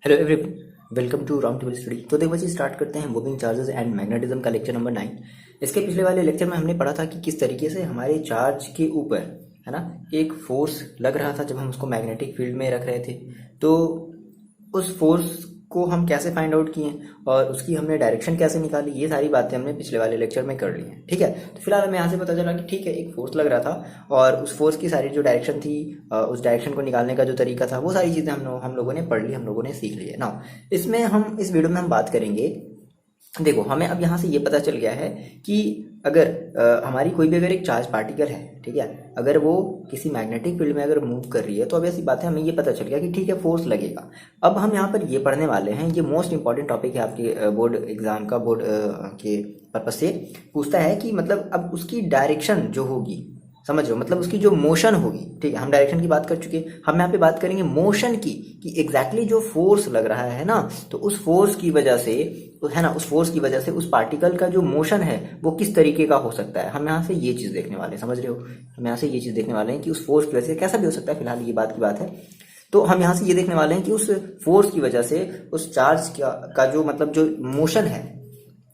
Hello everyone, welcome to round table study. तो देखो जी, स्टार्ट करते हैं मूविंग चार्जेस एंड मैग्नेटिज्म का लेक्चर नंबर 9। इसके पिछले वाले लेक्चर में हमने पढ़ा था कि किस तरीके से हमारे चार्ज के ऊपर है ना एक फोर्स लग रहा था जब हम उसको मैग्नेटिक फील्ड में रख रहे थे। तो उस फोर्स को हम कैसे फाइंड आउट किए और उसकी हमने डायरेक्शन कैसे निकाली, ये सारी बातें हमने पिछले वाले लेक्चर में कर ली हैं। ठीक है, तो फिलहाल हमें यहाँ से पता चला कि ठीक है, एक फोर्स लग रहा था और उस फोर्स की सारी जो डायरेक्शन थी, उस डायरेक्शन को निकालने का जो तरीका था, वो सारी चीज़ें हम लोगों ने पढ़ ली, हम लोगों ने सीख ली है ना। इसमें हम इस वीडियो में हम बात करेंगे। देखो, हमें अब यहाँ से ये पता चल गया है कि अगर हमारी कोई भी अगर एक चार्ज पार्टिकल है, ठीक है, अगर वो किसी मैग्नेटिक फील्ड में अगर मूव कर रही है तो अब ऐसी बात है, हमें ये पता चल गया कि ठीक है, फोर्स लगेगा। अब हम यहाँ पर ये पढ़ने वाले हैं, ये मोस्ट इंपॉर्टेंट टॉपिक है आपके बोर्ड एग्जाम का, बोर्ड के पर्पज से पूछता है कि मतलब अब उसकी डायरेक्शन जो होगी, समझ रहे हो, मतलब उसकी जो मोशन होगी। ठीक है, हम डायरेक्शन की बात कर चुके हैं, हम यहाँ पे बात करेंगे मोशन की, कि एग्जैक्टली जो फोर्स लग रहा है ना, तो उस फोर्स की वजह से है ना, उस फोर्स की वजह से उस पार्टिकल का जो मोशन है वो किस तरीके का हो सकता है। हम यहाँ से ये चीज़ देखने वाले हैं, समझ रहे हो, हम यहाँ से ये चीज़ देखने वाले हैं कि उस फोर्स की वजह से कैसा भी हो सकता है। फिलहाल ये बात की बात है, तो हम यहाँ से ये देखने वाले हैं कि उस फोर्स की वजह से उस चार्ज का जो मतलब जो मोशन है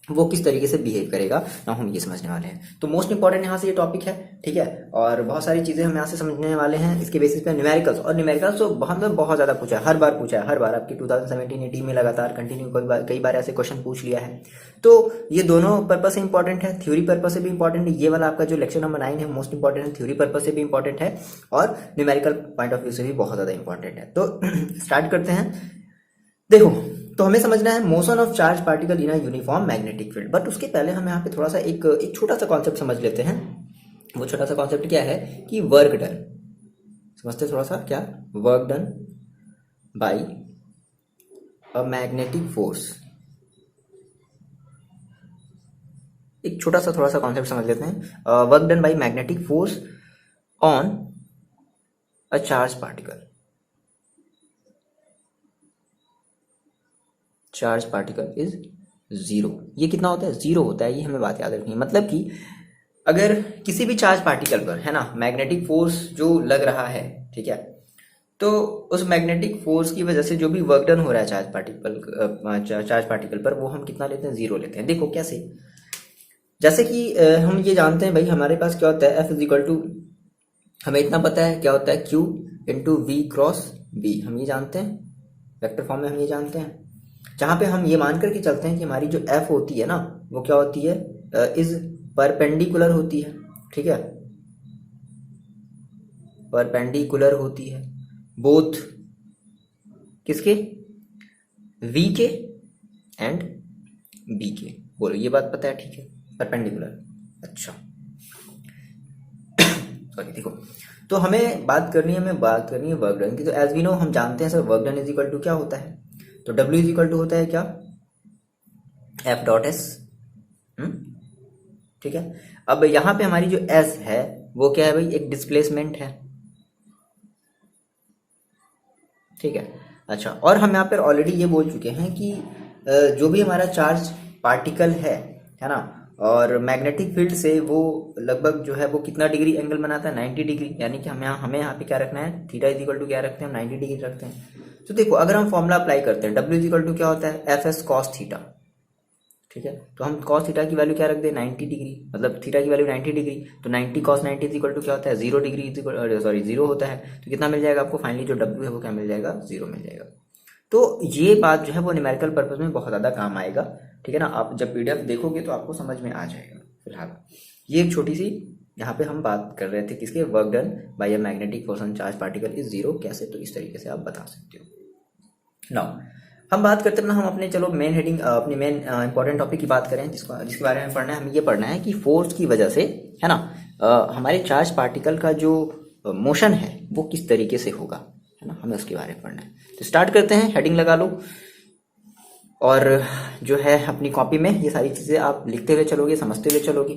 वो किस तरीके से बिहेव करेगा ना, हम ये समझने वाले हैं। तो मोस्ट इंपॉर्टेंट यहाँ से ये टॉपिक है, ठीक है, और बहुत सारी चीजें हम यहाँ से समझने वाले हैं इसके बेसिस पे। न्यूमेरिकल्स, और न्यूमेरिकल्स तो बहुत ज्यादा पूछा है, हर बार पूछा है, हर बार आपकी 2017-18 में लगातार कंटिन्यू कई बार ऐसे क्वेश्चन पूछ लिया है। तो ये दोनों पर्पज से इंपॉर्टेंट है, थ्योरी पर्पज से भी इंपॉर्टेंट है। ये वाला आपका जो लेक्चर नंबर 9 है मोस्ट इंपॉर्टेंट है, थ्योरी पर्पज से भी इंपॉर्टेंट है और न्यूमेरिकल पॉइंट ऑफ व्यू से भी बहुत ज्यादा इंपॉर्टेंट है। तो स्टार्ट करते हैं। देखो, तो हमें समझना है motion of charge particle in a uniform magnetic field. But उसके पहले हम यहाँ पे थोड़ा सा एक छोटा सा कॉन्सेप्ट समझ लेते हैं। वो छोटा सा कॉन्सेप्ट क्या है कि वर्क डन, समझते हैं थोड़ा सा, क्या work done by a magnetic force. एक छोटा सा थोड़ा सा कॉन्सेप्ट समझ लेते हैं। Work done by magnetic force on a charge particle. Charge particle is zero. ये कितना होता है? जीरो होता है। ये हमें बात याद रखनी है। मतलब कि अगर किसी भी चार्ज पार्टिकल पर है ना मैग्नेटिक फोर्स जो लग रहा है, ठीक है, तो उस मैग्नेटिक फोर्स की वजह से जो भी वर्क डन हो रहा है चार्ज पार्टिकल पर, वो हम कितना लेते हैं? जीरो लेते हैं। देखो कैसे, जैसे कि हम ये जानते हैं भाई, हमारे पास क्या होता है, एफ इज इक्वल टू, हमें इतना पता है क्या होता है, Q into V cross B, हम ये जानते हैं, वेक्टर फॉर्म में हम ये जानते हैं। जहां पे हम ये मान करके चलते हैं कि हमारी जो एफ होती है ना, वो क्या होती है, इज परपेंडिकुलर होती है। ठीक है, परपेंडिकुलर होती है बोथ किसके, वी के एंड बी के। बोलो, ये बात पता है? ठीक है, परपेंडिकुलर। अच्छा सॉरी, देखो, तो हमें बात करनी है वर्क डन की। तो एज वी नो, हम जानते हैं sir, work done is equal to क्या होता है, तो W इज इक्वल टू होता है क्या, F डॉट एस। ठीक है, अब यहां पे हमारी जो S है वो क्या है भाई, एक डिस्प्लेसमेंट है। ठीक है, अच्छा, और हम यहाँ पर ऑलरेडी ये बोल चुके हैं कि जो भी हमारा चार्ज पार्टिकल है ना, और मैग्नेटिक फील्ड से वो लगभग जो है वो कितना डिग्री एंगल बनाता है, 90 डिग्री। यानी कि हमें यहाँ पे क्या रखना है, थीटा इज इक्वल टू क्या रखते हैं, 90 डिग्री रखते हैं। तो देखो, अगर हम फॉर्मूला अप्लाई करते हैं, W इज इक्वल टू क्या होता है, एफ एस कॉस थीटा। ठीक है, तो हम कॉस थीटा की वैल्यू क्या रख दें, 90 डिग्री, मतलब थीटा की वैल्यू 90 डिग्री, तो 90 कॉस 90 इज इक्वल टू क्या होता है, 0 डिग्री इज इक्वल, सॉरी 0 होता है। तो कितना मिल जाएगा आपको फाइनली, जो W है वो क्या मिल जाएगा, 0 मिल जाएगा। तो ये बात जो है वो न्यूमेरिकल पर्पज में बहुत ज़्यादा काम आएगा। ठीक है ना, आप जब PDF देखोगे तो आपको समझ में आ जाएगा। फिलहाल ये एक छोटी सी यहाँ पे हम बात कर रहे थे किसके, work done by a magnetic force on charge particle is zero. कैसे, तो इस तरीके से आप बता सकते हो। नाउ हम बात करते हैं ना, हम अपने चलो मेन हेडिंग, अपने मेन इंपॉर्टेंट टॉपिक की बात करें, जिसके बारे में पढ़ना है। हमें ये पढ़ना है कि फोर्स की वजह से है ना हमारे चार्ज पार्टिकल का जो मोशन है वो किस तरीके से होगा, है ना, हमें उसके बारे में पढ़ना है। तो स्टार्ट करते हैं, हेडिंग लगा लो और जो है अपनी कॉपी में ये सारी चीज़ें आप लिखते हुए चलोगे, समझते हुए चलोगे,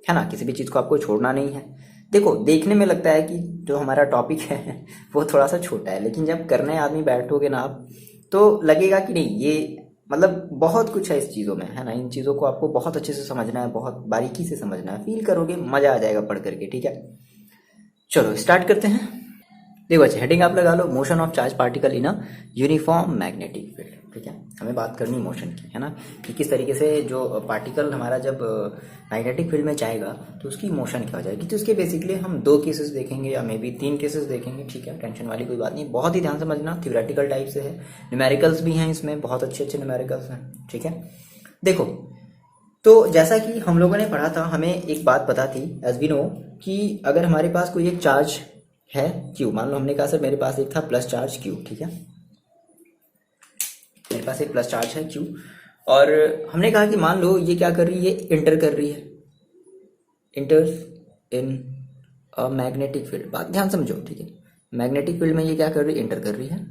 है ना, किसी भी चीज़ को आपको छोड़ना नहीं है। देखो, देखने में लगता है कि जो हमारा टॉपिक है वो थोड़ा सा छोटा है, लेकिन जब करने आदमी बैठोगे ना आप, तो लगेगा कि नहीं, ये मतलब बहुत कुछ है इस चीज़ों में, है ना। इन चीज़ों को आपको बहुत अच्छे से समझना है, बहुत बारीकी से समझना है, फील करोगे, मज़ा आ जाएगा पढ़ करके। ठीक है, चलो स्टार्ट करते हैं। देखो अच्छा, हेडिंग आप लगा लो motion of charge particle in a uniform magnetic field. ठीक है, हमें बात करनी मोशन की, है ना, कि किस तरीके से जो पार्टिकल हमारा जब मैग्नेटिक फील्ड में जाएगा तो उसकी मोशन क्या हो जाएगी। तो उसके बेसिकली हम 2 केसेस देखेंगे या मे बी 3 केसेस देखेंगे। ठीक है, टेंशन वाली कोई बात नहीं, बहुत ही ध्यान समझना, थ्योरेटिकल टाइप से है, न्यूमेरिकल्स भी हैं इसमें, बहुत अच्छे अच्छे न्यूमेरिकल्स हैं। ठीक है, देखो तो जैसा कि हम लोगों ने पढ़ा था, हमें एक बात पता थी एज वी नो कि अगर हमारे पास कोई एक चार्ज है क्यू, मान लो हमने कहा सर मेरे पास एक था प्लस चार्ज क्यू। ठीक है, मेरे पास एक प्लस चार्ज है क्यू, और हमने कहा कि मान लो ये क्या कर रही है, इंटर कर रही है, inter in a magnetic field. बात ध्यान समझो। ठीक है, मैग्नेटिक फील्ड में ये क्या कर रही है, इंटर कर रही है।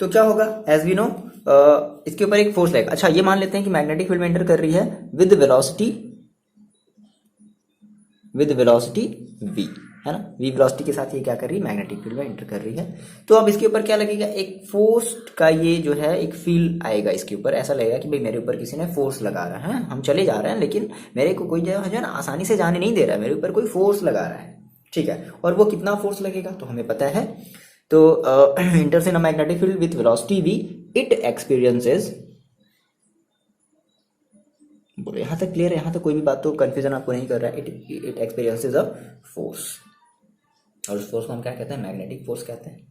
तो क्या होगा, एज वी नो इसके ऊपर एक फोर्स लगेगा। अच्छा, ये मान लेते हैं कि मैग्नेटिक फील्ड में एंटर कर रही है with velocity, with velocity v, है ना, v वेलोसिटी के साथ ये क्या कर रही है, मैग्नेटिक फील्ड में एंटर कर रही है। तो अब इसके ऊपर क्या लगेगा, एक फोर्स का ये जो है एक फील आएगा इसके ऊपर। ऐसा लगेगा कि भाई मेरे ऊपर किसी ने फोर्स लगा रहा है, हम चले जा रहे हैं लेकिन मेरे को कोई जो है ना आसानी से जाने नहीं दे रहा है, मेरे ऊपर कोई फोर्स लगा रहा है। ठीक है, और वो कितना फोर्स लगेगा तो हमें पता है। तो इंटर्स इन a magnetic field with velocity v, it experiences, बोलो यहाँ तक क्लियर है, यहाँ तक कोई भी बात तो कंफ्यूजन आपको नहीं कर रहा है। इट एक्सपीरियंसेस अ फोर्स, और उस फोर्स को हम क्या कहते हैं, मैग्नेटिक फोर्स कहते हैं।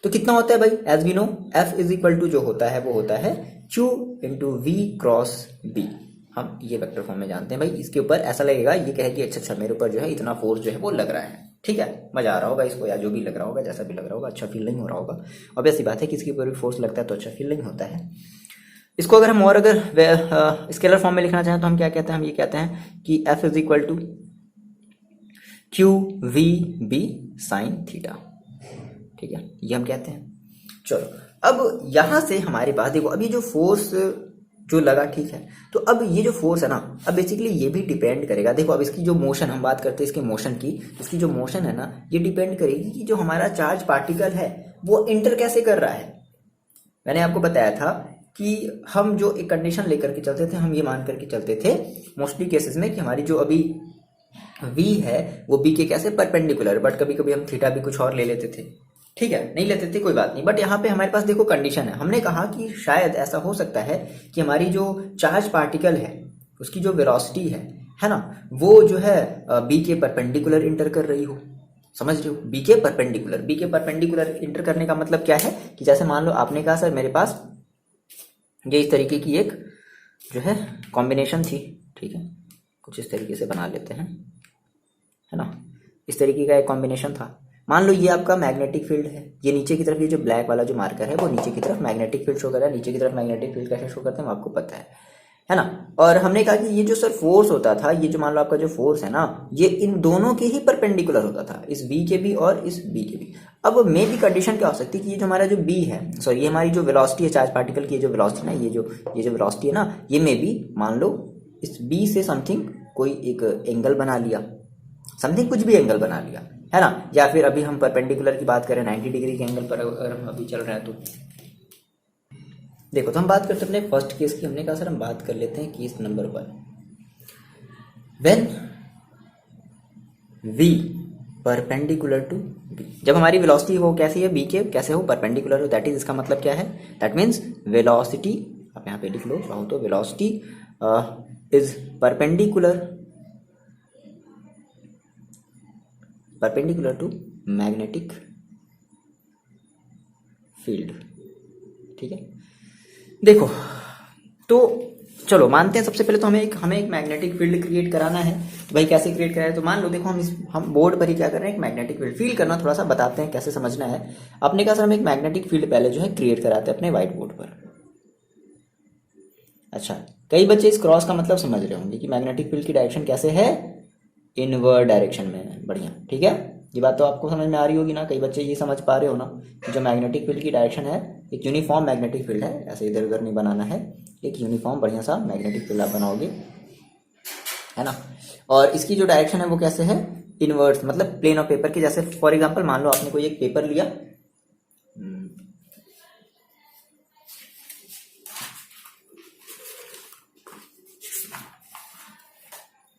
तो कितना होता है भाई, as we know F is equal to जो होता है वो होता है Q into V cross B. हम ये वेक्टर फॉर्म में जानते हैं भाई। इसके ऊपर ऐसा लगेगा, ये कहे कि अच्छा मेरे ऊपर जो है इतना फोर्स जो है वो लग रहा है। ठीक है, मजा आ रहा होगा इसको, या जो भी लग रहा होगा, जैसा भी लग रहा होगा, अच्छा फील नहीं हो रहा होगा। ऑब्वियस सी बात है कि इसके ऊपर भी फोर्स लगता है तो अच्छा फील नहीं होता है। इसको अगर हम और अगर स्केलर फॉर्म में लिखना चाहें तो हम क्या कहते हैं, हम ये कहते हैं कि F is equal to Q V B sine theta. ठीक है, ये हम कहते हैं। चलो, अब यहां से हमारे पास देखो, अभी जो फोर्स जो लगा, ठीक है, तो अब ये जो फोर्स है ना, अब बेसिकली ये भी डिपेंड करेगा। देखो अब इसकी जो मोशन, हम बात करते हैं इसके मोशन की, इसकी जो मोशन है ना, ये डिपेंड करेगी कि जो हमारा चार्ज पार्टिकल है वो इंटर कैसे कर रहा है। मैंने आपको बताया था कि हम जो एक कंडीशन लेकर के चलते थे, हम ये मान करके चलते थे मोस्टली केसेस में कि हमारी जो अभी v है वो b के कैसे परपेंडिकुलर, बट कभी कभी हम थीटा भी कुछ और ले लेते थे। ठीक है, नहीं लेते थे कोई बात नहीं, बट यहाँ पे हमारे पास देखो कंडीशन है। हमने कहा कि शायद ऐसा हो सकता है कि हमारी जो चार्ज पार्टिकल है उसकी जो वेलोसिटी है ना, वो जो है b के परपेंडिकुलर इंटर कर रही हो। समझ रहे हो, b के परपेंडिकुलर इंटर करने का मतलब क्या है कि जैसे मान लो आपने कहा सर मेरे पास ये इस तरीके की एक जो है कॉम्बिनेशन थी। ठीक है, कुछ इस तरीके से बना लेते हैं, है ना, इस तरीके का एक कॉम्बिनेशन था। मान लो ये आपका मैग्नेटिक फील्ड है, ये नीचे की तरफ ये जो ब्लैक वाला जो मार्कर है वो नीचे की तरफ मैग्नेटिक फील्ड शो कर रहा है। नीचे की तरफ मैग्नेटिक फील्ड कैसे शो करते हैं आपको पता है ना। और हमने कहा कि ये जो सर फोर्स होता था, ये जो मान लो आपका जो फोर्स है ना, ये इन दोनों के ही परपेंडिकुलर होता था, इस बी के भी और इस बी के भी। अब मे भी कंडीशन क्या हो सकती है कि ये जो हमारा जो बी है, सॉरी ये हमारी जो वेलोसिटी है चार्ज पार्टिकल की, जो वेलोसिटी ना, ये जो वेलोसिटी है ना, ये मे भी मान लो इस बी से समथिंग कोई एक एंगल बना लिया, समथिंग कुछ भी एंगल बना लिया, है ना। या फिर अभी हम परपेंडिकुलर की बात करें 90 डिग्री के एंगल पर अगर हम अभी चल रहे हैं तो देखो, तो हम बात करते हैं अपने फर्स्ट केस की। हमने कहा सर हम बात कर लेते हैं case number 1, when v perpendicular to b। जब हमारी वेलोसिटी हो कैसी है, b के कैसे हो, परपेंडिकुलर हो, दैट इज, इसका मतलब क्या है, दैट मीन्स वेलोसिटी, आप यहाँ पे लिख लो चाहो तो, velocity is perpendicular to magnetic field. ठीक है, देखो तो चलो मानते हैं सबसे पहले तो हमें एक मैग्नेटिक फील्ड क्रिएट कराना है। तो भाई कैसे क्रिएट कराए, तो मान लो देखो हम बोर्ड पर ही क्या कर रहे हैं, एक मैग्नेटिक फील्ड फील करना, थोड़ा सा बताते हैं कैसे समझना है। आपने कहा सर हम एक मैग्नेटिक फील्ड पहले जो है क्रिएट कराते हैं अपने व्हाइट बोर्ड पर। अच्छा, कई बच्चे इस क्रॉस का मतलब समझ रहे होंगे कि मैग्नेटिक फील्ड की डायरेक्शन कैसे है, इनवर्ड डायरेक्शन में। बढ़िया, ठीक है, ये बात तो आपको समझ में आ रही होगी ना, कई बच्चे ये समझ पा रहे हो ना कि जो मैग्नेटिक फील्ड की डायरेक्शन है एक यूनिफॉर्म मैग्नेटिक फील्ड है, ऐसे इधर उधर नहीं बनाना है, एक यूनिफॉर्म बढ़िया सा मैग्नेटिक फील्ड आप बनाओगे, है ना। और इसकी जो डायरेक्शन है वो कैसे है, इनवर्स, मतलब प्लेन ऑफ पेपर के जैसे। फॉर एग्जाम्पल मान लो आपने कोई एक पेपर लिया,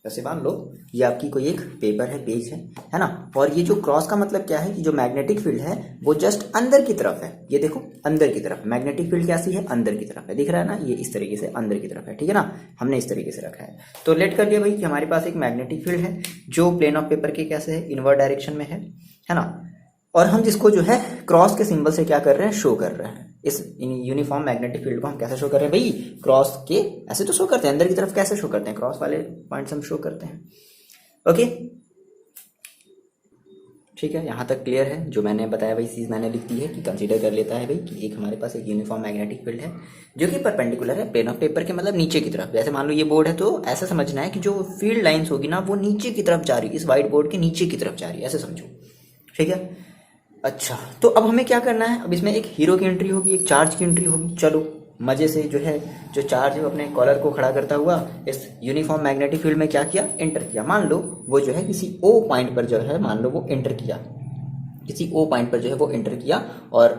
जैसे मान लो ये आपकी कोई एक पेपर है, पेज है ना, और ये जो क्रॉस का मतलब क्या है कि जो मैग्नेटिक फील्ड है वो जस्ट अंदर की तरफ है। ये देखो अंदर की तरफ मैग्नेटिक फील्ड कैसी है, अंदर की तरफ है, दिख रहा है ना, ये इस तरीके से अंदर की तरफ है, ठीक है ना, हमने इस तरीके से रखा है। तो लेट कर लिया भाई कि हमारे पास एक मैग्नेटिक फील्ड है जो प्लेन ऑफ पेपर के कैसे है, इनवर्ट डायरेक्शन में है ना, और हम जिसको जो है क्रॉस के सिंबल से क्या कर रहे हैं, शो कर रहे हैं। इस यूनिफॉर्म मैग्नेटिक फील्ड को हम कैसे शो कर रहे हैं भाई, क्रॉस के ऐसे तो शो करते हैं, अंदर की तरफ कैसे शो करते हैं, क्रॉस वाले पॉइंट्स हम शो करते हैं। ओके ठीक है, यहाँ तक क्लियर है। जो मैंने बताया वही चीज़ मैंने लिख दी है कि कंसीडर कर लेता है भाई कि एक हमारे पास एक यूनिफॉर्म मैग्नेटिक फील्ड है जो कि परपेंडिकुलर है प्लेन ऑफ पेपर के, मतलब नीचे की तरफ। जैसे मान लो ये बोर्ड है तो ऐसा समझना है कि जो फील्ड लाइंस होगी ना वो नीचे की तरफ जा रही है, इस व्हाइट बोर्ड के नीचे की तरफ जा रही है, ऐसे समझो, ठीक है। अच्छा तो अब हमें क्या करना है, अब इसमें एक हीरो की एंट्री होगी, एक चार्ज की एंट्री होगी। चलो मजे से जो है, जो चार्ज है अपने कॉलर को खड़ा करता हुआ इस यूनिफॉर्म मैग्नेटिक फील्ड में क्या किया, एंटर किया। मान लो वो जो है किसी ओ पॉइंट पर जो है, मान लो वो एंटर किया, किसी ओ पॉइंट पर जो है वो एंटर किया। और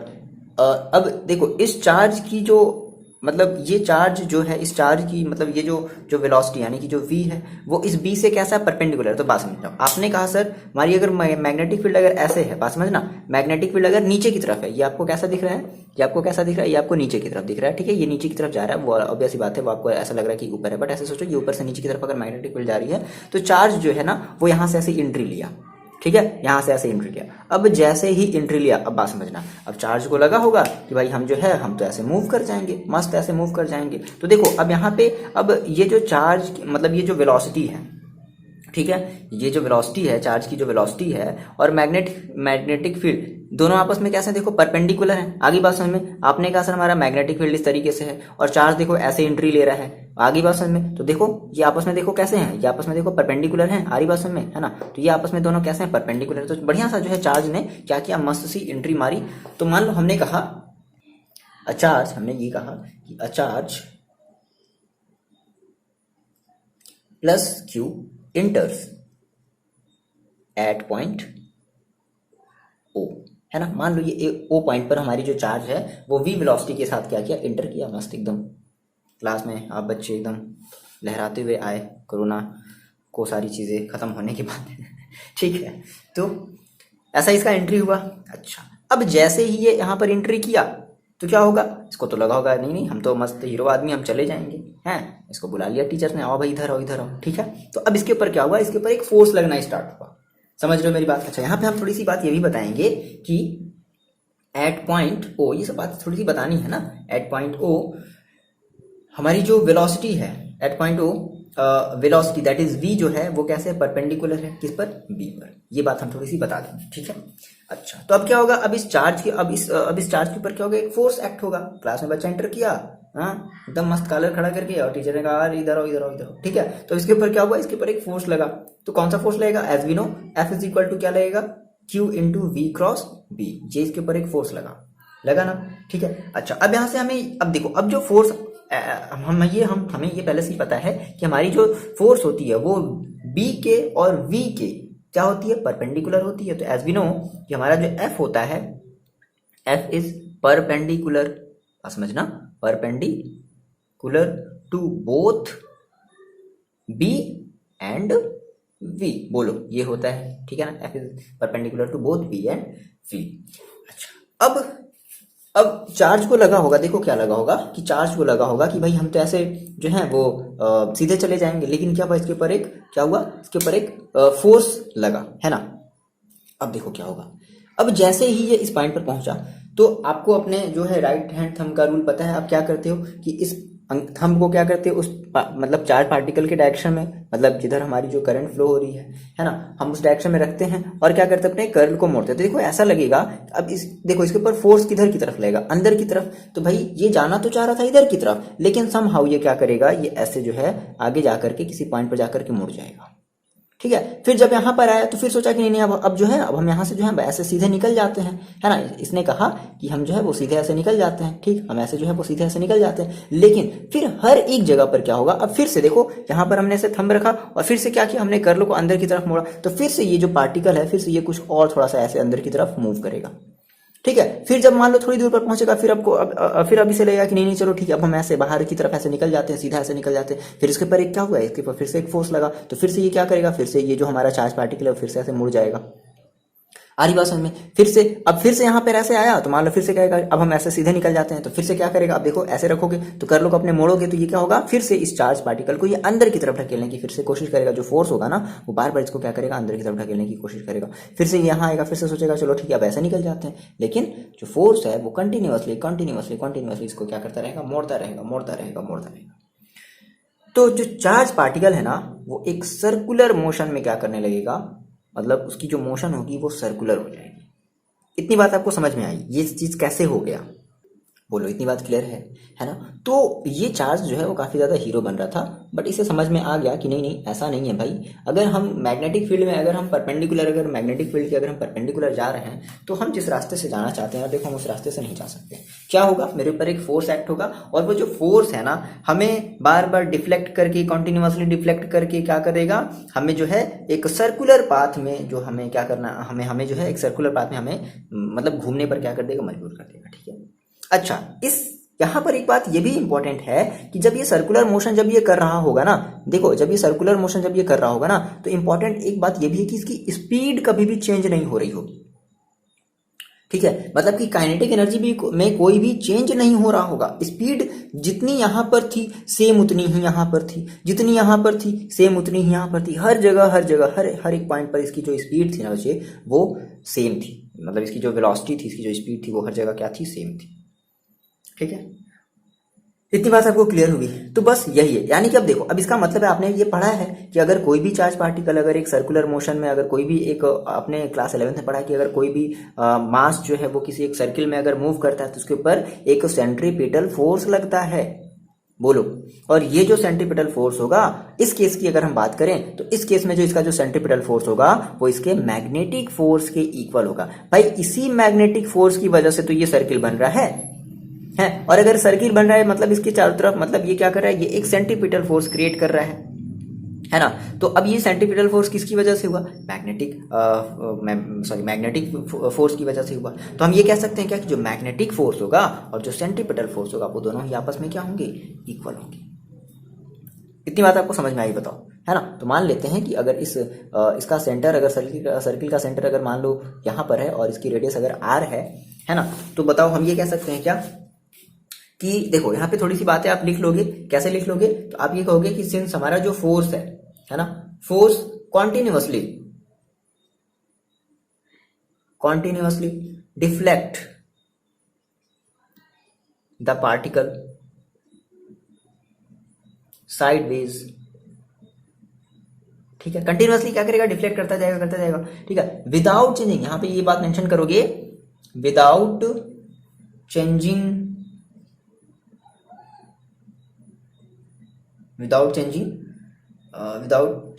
अब देखो इस चार्ज की जो मतलब ये चार्ज जो है, इस चार्ज की मतलब ये जो वेलोसिटी यानी कि जो v है वो इस b से कैसा है, परपेंडिकुलर। तो बात समझना, आपने कहा सर हमारी अगर मैग्नेटिक फील्ड अगर ऐसे है, बात समझना, मैग्नेटिक फील्ड अगर नीचे की तरफ है, ये आपको कैसा दिख रहा है, ये आपको कैसा दिख रहा है, ये आपको नीचे की तरफ दिख रहा है, ठीक है, ये नीचे की तरफ जा रहा है, वो ऑब्वियस बात है, वो आपको ऐसा लग रहा है कि ऊपर है, बट ऐसे सोचो ये ऊपर से नीचे की तरफ अगर मैग्नेटिक फील्ड जा रही है तो चार्ज जो है ना वो यहाँ से ऐसे एंट्री लिया, ठीक है, यहां से ऐसे एंट्री लिया। अब जैसे ही एंट्री लिया, अब बात समझना, अब चार्ज को लगा होगा कि भाई हम जो है हम तो ऐसे मूव कर जाएंगे, मस्त ऐसे मूव कर जाएंगे। तो देखो अब यहाँ पे अब ये जो चार्ज मतलब ये जो वेलोसिटी है, ठीक है, ये जो वेलोसिटी है, चार्ज की जो वेलोसिटी है और मैग्नेटिक फील्ड दोनों आपस में कैसे, देखो परपेंडिकुलर है। आगे बात समझ में, आपने कहा सर हमारा मैग्नेटिक फील्ड इस तरीके से है और चार्ज देखो ऐसे एंट्री ले रहा है, आगे बात समझ में। तो देखो ये आपस में देखो कैसे हैं, ये आपस में देखो परपेंडिकुलर हैं, आगे बात समझ में, है ना। तो ये आपस में दोनों कैसे हैं, परपेंडिकुलर। तो बढ़िया सा जो है चार्ज ने क्या किया, मस्त सी एंट्री मारी। तो मान लो हमने कहा अचार्ज, हमने ये कहा कि a charge plus q enters at point O, है ना। मान लो ये ओ पॉइंट पर हमारी जो चार्ज है वो v वेलोसिटी के साथ क्या किया, इंटर किया, मस्त एकदम। क्लास में आप बच्चे एकदम लहराते हुए आए कोरोना को सारी चीज़ें खत्म होने के बाद ठीक है, तो ऐसा इसका एंट्री हुआ। अच्छा अब जैसे ही ये यहाँ पर एंट्री किया तो क्या होगा, इसको तो लगा होगा नहीं हम तो मस्त हीरो आदमी, हम चले जाएंगे, हैं, इसको बुला लिया टीचर्स ने, आओ भाई इधर आओ इधर आओ, ठीक है। तो अब इसके ऊपर क्या हुआ, इसके ऊपर एक फोर्स लगना स्टार्ट हुआ, समझ रहे हो मेरी बात। अच्छा यहाँ पे हम थोड़ी सी बात ये भी बताएंगे कि एट पॉइंट ओ, ये सब बात थोड़ी सी बतानी है ना। एट पॉइंट ओ हमारी जो वेलोसिटी है, at point O velocity that is v जो है वो कैसे परपेंडिकुलर है, किस पर, b पर। ये बात हम थोड़ी सी बता देंगे, ठीक है। अच्छा तो अब क्या होगा, अब इस चार्ज के अब इस चार्ज के ऊपर क्या होगा, एक फोर्स एक्ट होगा। क्लास में बच्चा एंटर किया, हाँ एकदम मस्त कॉलर खड़ा करके, और टीचर ने कहा इधर आओ इधर आओ इधर आओ, ठीक है। तो इसके ऊपर क्या हुआ, इसके ऊपर एक फोर्स लगा। तो कौन सा फोर्स लगेगा, as we know F is equal to क्या लगेगा, Q into V cross B। ये इसके ऊपर एक फोर्स लगा ना, ठीक है। अच्छा अब यहाँ से हमें अब देखो, अब जो फोर्स हमें ये पहले से ही पता है कि हमारी जो फोर्स होती है वो B के और V के क्या होती है, परपेंडिकुलर होती है। तो एज वी नो कि हमारा जो F होता है, F इज परपेंडिकुलर, समझना, perpendicular to both B and V, बोलो ये होता है, ठीक है ना। F is perpendicular to both B and V। अच्छा अब चार्ज को लगा होगा, देखो क्या लगा होगा कि चार्ज को लगा होगा कि भाई हम तो ऐसे जो है वो सीधे चले जाएंगे, लेकिन क्या हुआ, इसके ऊपर एक क्या हुआ, इसके ऊपर एक फोर्स लगा, है ना। अब देखो क्या होगा, अब जैसे ही ये इस पॉइंट पर पहुंचा तो आपको अपने जो है राइट हैंड थंब का रूल पता है। आप क्या करते हो कि इस थंब को क्या करते हैं, उस मतलब चार्ज पार्टिकल के डायरेक्शन में, मतलब जिधर हमारी जो करंट फ्लो हो रही है ना, हम उस डायरेक्शन में रखते हैं और क्या करते हैं, अपने कर्ल को मोड़ते हैं। तो देखो ऐसा लगेगा, अब इस देखो इसके ऊपर फोर्स किधर की तरफ लगेगा, अंदर की तरफ। तो भाई ये जाना तो चाह रहा था इधर की तरफ, लेकिन समहाउ ये क्या करेगा, ये ऐसे जो है आगे जाकर के किसी पॉइंट पर जाकर के मुड़ जाएगा, ठीक है। फिर जब यहाँ पर आया तो फिर सोचा कि नहीं अब जो है अब हम यहाँ से जो है ऐसे सीधे निकल जाते हैं, है ना। इसने कहा कि हम जो है वो सीधे ऐसे निकल जाते हैं, ठीक, हम ऐसे जो है वो सीधे ऐसे निकल जाते हैं। लेकिन फिर हर एक जगह पर क्या होगा, अब फिर से देखो यहाँ पर हमने ऐसे थंब रखा और फिर से क्या किया, हमने कर्ल को अंदर की तरफ मोड़ा, तो फिर से ये जो पार्टिकल है फिर से ये कुछ और थोड़ा सा ऐसे अंदर की तरफ मूव करेगा। ठीक है। फिर जब मान लो थोड़ी दूर पर पहुंचेगा, फिर आपको फिर अभी से लगेगा कि नहीं नहीं चलो ठीक है, अब हम ऐसे बाहर की तरफ ऐसे निकल जाते हैं, सीधा ऐसे निकल जाते हैं। फिर इसके ऊपर एक क्या हुआ, इसके ऊपर फिर से एक फोर्स लगा, तो फिर से ये क्या करेगा, फिर से ये जो हमारा चार्ज पार्टिकल है फिर से ऐसे मुड़ जाएगा। आ रही बात समझ में? फिर से यहाँ पर ऐसे आया तो मान लो फिर से क्या करेगा, अब हम ऐसे सीधे निकल जाते हैं तो फिर से क्या करेगा, अब देखो ऐसे रखोगे तो कर लो अपने मोड़ोगे तो ये क्या होगा, फिर से इस चार्ज पार्टिकल को ये अंदर की तरफ ढकेलने की फिर से कोशिश करेगा। जो फोर्स होगा ना वो बार बार इसको क्या करेगा, अंदर की तरफ ढकेलने की कोशिश करेगा। फिर से यहाँ आएगा, फिर से सोचेगा चलो ठीक है अब ऐसे निकल जाते हैं, लेकिन जो फोर्स है वो कंटिन्यूअसली इसको क्या करता रहेगा, मोड़ता रहेगा। तो जो चार्ज पार्टिकल है ना वो एक सर्कुलर मोशन में क्या करने लगेगा, मतलब उसकी जो मोशन होगी वो सर्कुलर हो जाएगी। इतनी बात आपको समझ में आई, ये चीज कैसे हो गया, बोलो इतनी बात क्लियर है ना? तो ये चार्ज जो है वो काफी ज्यादा हीरो बन रहा था, बट इसे समझ में आ गया कि नहीं ऐसा नहीं है भाई। अगर हम मैग्नेटिक फील्ड में अगर हम मैग्नेटिक फील्ड के अगर हम परपेंडिकुलर जा रहे हैं तो हम जिस रास्ते से जाना चाहते हैं देखो हम उस रास्ते से नहीं जा सकते। क्या होगा, मेरे ऊपर एक फोर्स एक्ट होगा और वो जो फोर्स है ना हमें बार बार डिफ्लेक्ट करके, कंटिन्यूअसली डिफ्लेक्ट करके क्या करेगा, हमें जो है एक सर्कुलर पाथ में जो हमें क्या करना, हमें जो है एक सर्कुलर पाथ में हमें मतलब घूमने पर क्या कर देगा, मजबूर कर देगा। ठीक है। अच्छा, इस यहां पर एक बात ये भी इंपॉर्टेंट है कि जब ये सर्कुलर मोशन जब ये कर रहा होगा ना, देखो जब ये सर्कुलर मोशन जब ये कर रहा होगा ना तो इंपॉर्टेंट एक बात ये भी है कि इसकी स्पीड कभी भी चेंज नहीं हो रही होगी। ठीक है, मतलब कि काइनेटिक एनर्जी भी में कोई भी चेंज नहीं हो रहा होगा। स्पीड जितनी यहां पर थी सेम उतनी ही यहां पर थी, जितनी यहां पर थी सेम उतनी ही यहां पर थी। हर जगह हर एक पॉइंट पर इसकी जो स्पीड थी ना बच्चे वो सेम थी, मतलब इसकी जो वेलोसिटी थी, इसकी जो स्पीड थी वो हर जगह क्या थी, सेम थी। ठीक है, इतनी बात आपको क्लियर होगी। तो बस यही है, यानी कि अब देखो, अब इसका मतलब है आपने ये पढ़ा है कि अगर कोई भी चार्ज पार्टिकल अगर एक सर्कुलर मोशन में, अगर कोई भी एक, आपने क्लास 11 में पढ़ा कि अगर कोई भी मास जो है वो किसी एक सर्किल में अगर मूव करता है तो उसके ऊपर एक सेंट्रीपिटल फोर्स लगता है। बोलो, और ये जो सेंट्रीपिटल फोर्स होगा, इस केस की अगर हम बात करें तो इस केस में जो इसका जो सेंट्रीपिटल फोर्स होगा वो इसके मैग्नेटिक फोर्स के इक्वल होगा। भाई इसी मैग्नेटिक फोर्स की वजह से तो ये सर्किल बन रहा है। और अगर सर्किल बन रहा है मतलब इसके चारों तरफ, मतलब ये क्या कर रहा है, ये एक सेंट्रीपिटल फोर्स क्रिएट कर रहा है ना? तो अब ये सेंट्रीपिटल फोर्स किसकी वजह से हुआ, मैग्नेटिक फोर्स की वजह से हुआ। तो हम ये कह सकते हैं क्या कि जो मैग्नेटिक फोर्स होगा और जो सेंट्रीपिटल फोर्स होगा वो दोनों ही आपस में क्या होंगे, इक्वल होंगे। इतनी बात आपको समझ में आई, बताओ, है ना? तो मान लेते हैं कि अगर इसका सेंटर, अगर सर्किल का सेंटर अगर मान लो यहाँ पर है और इसकी रेडियस अगर r है ना? तो बताओ हम ये कह सकते हैं क्या कि देखो यहाँ पे थोड़ी सी बातें आप लिख लोगे। कैसे लिख लोगे, तो आप ये कहोगे कि सिंस हमारा जो फोर्स है ना, force continuously deflect the particle sideways. ठीक है, कंटिन्यूअसली क्या करेगा, डिफ्लेक्ट करता जाएगा। ठीक है, विदाउट चेंजिंग, यहां पे ये बात मेंशन करोगे, विदाउट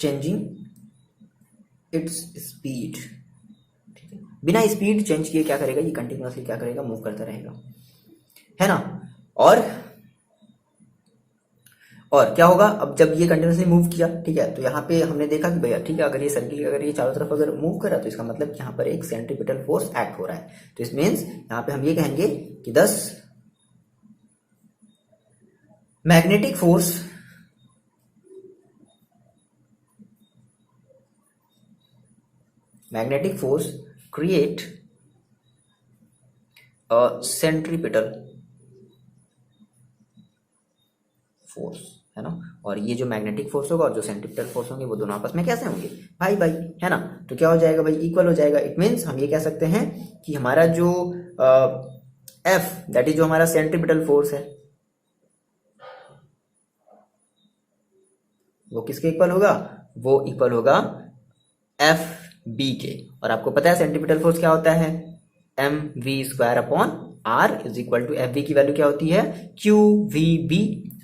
चेंजिंग इट्स स्पीड। ठीक है, बिना स्पीड चेंज किए क्या करेगा, ये कंटिन्यूअसली क्या करेगा, मूव करता रहेगा, है ना? और क्या होगा, अब जब ये कंटिन्यूसली मूव किया, ठीक है, तो यहाँ पे हमने देखा कि भैया ठीक है, अगर ये सर्किल अगर ये चारों तरफ अगर मूव कर रहा है तो इसका मतलब कि यहाँ पर एक सेंट्रीपिटल फोर्स एक्ट हो रहा है। तो इस मीन्स यहाँ पे हम ये कहेंगे कि दस magnetic force create a centripetal force, है ना? और ये जो मैग्नेटिक फोर्स होगा और जो सेंट्रीपिटल फोर्स होंगे वो दोनों आपस में कैसे होंगे, भाई, है ना? तो क्या हो जाएगा भाई, इक्वल हो जाएगा। इट मीन्स हम ये कह सकते हैं कि हमारा जो F दैट इज जो हमारा सेंट्रीपिटल फोर्स है वो किसके इक्वल होगा, वो इक्वल होगा FB के। और आपको पता है सेंट्रीपिटल फोर्स क्या होता है, mv²/r is equal to FB की वैल्यू क्या होती है, QVB।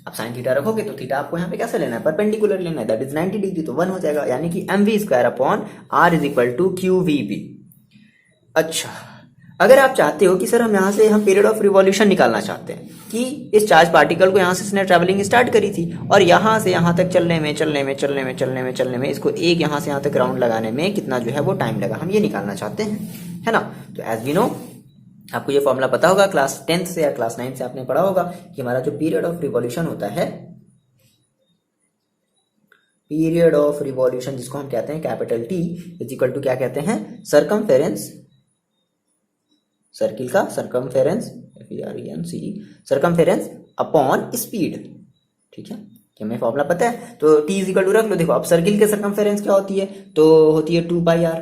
अब साइन थीटा रखोगे तो थीटा आपको यहाँ पे कैसे लेना है, परपेंडिकुलर लेना है, दैट इज 90 डिग्री, तो 1 हो जाएगा, यानी कि mv²/r is equal to QVB। अच्छा, अगर आप चाहते हो कि सर हम पीरियड ऑफ रिवॉल्यूशन निकालना चाहते हैं कि इस चार्ज पार्टिकल को यहाँ से इसने ट्रैवलिंग स्टार्ट करी थी और यहाँ से यहाँ तक चलने में इसको एक यहाँ से यहाँ तक राउंड लगाने में कितना जो है वो टाइम लगा, हम ये निकालना चाहते हैं, है ना? तो एज वी नो आपको ये फॉर्मूला पता होगा, क्लास 10th से या क्लास 9th से आपने पढ़ा होगा कि हमारा जो पीरियड ऑफ रिवॉल्यूशन होता है, पीरियड ऑफ रिवॉल्यूशन जिसको हम कहते हैं capital T is equal to क्या कहते हैं, सरकमफेरेंस, सर्किल का सरकमफेरेंस, सरकमफेरेंस अपॉन स्पीड। ठीक है, क्या हमें फॉर्मूला पता है, तो टी इज इक्वल टू रख लो। देखो अब सर्किल के सरकमफेरेंस क्या होती है, तो होती है 2πr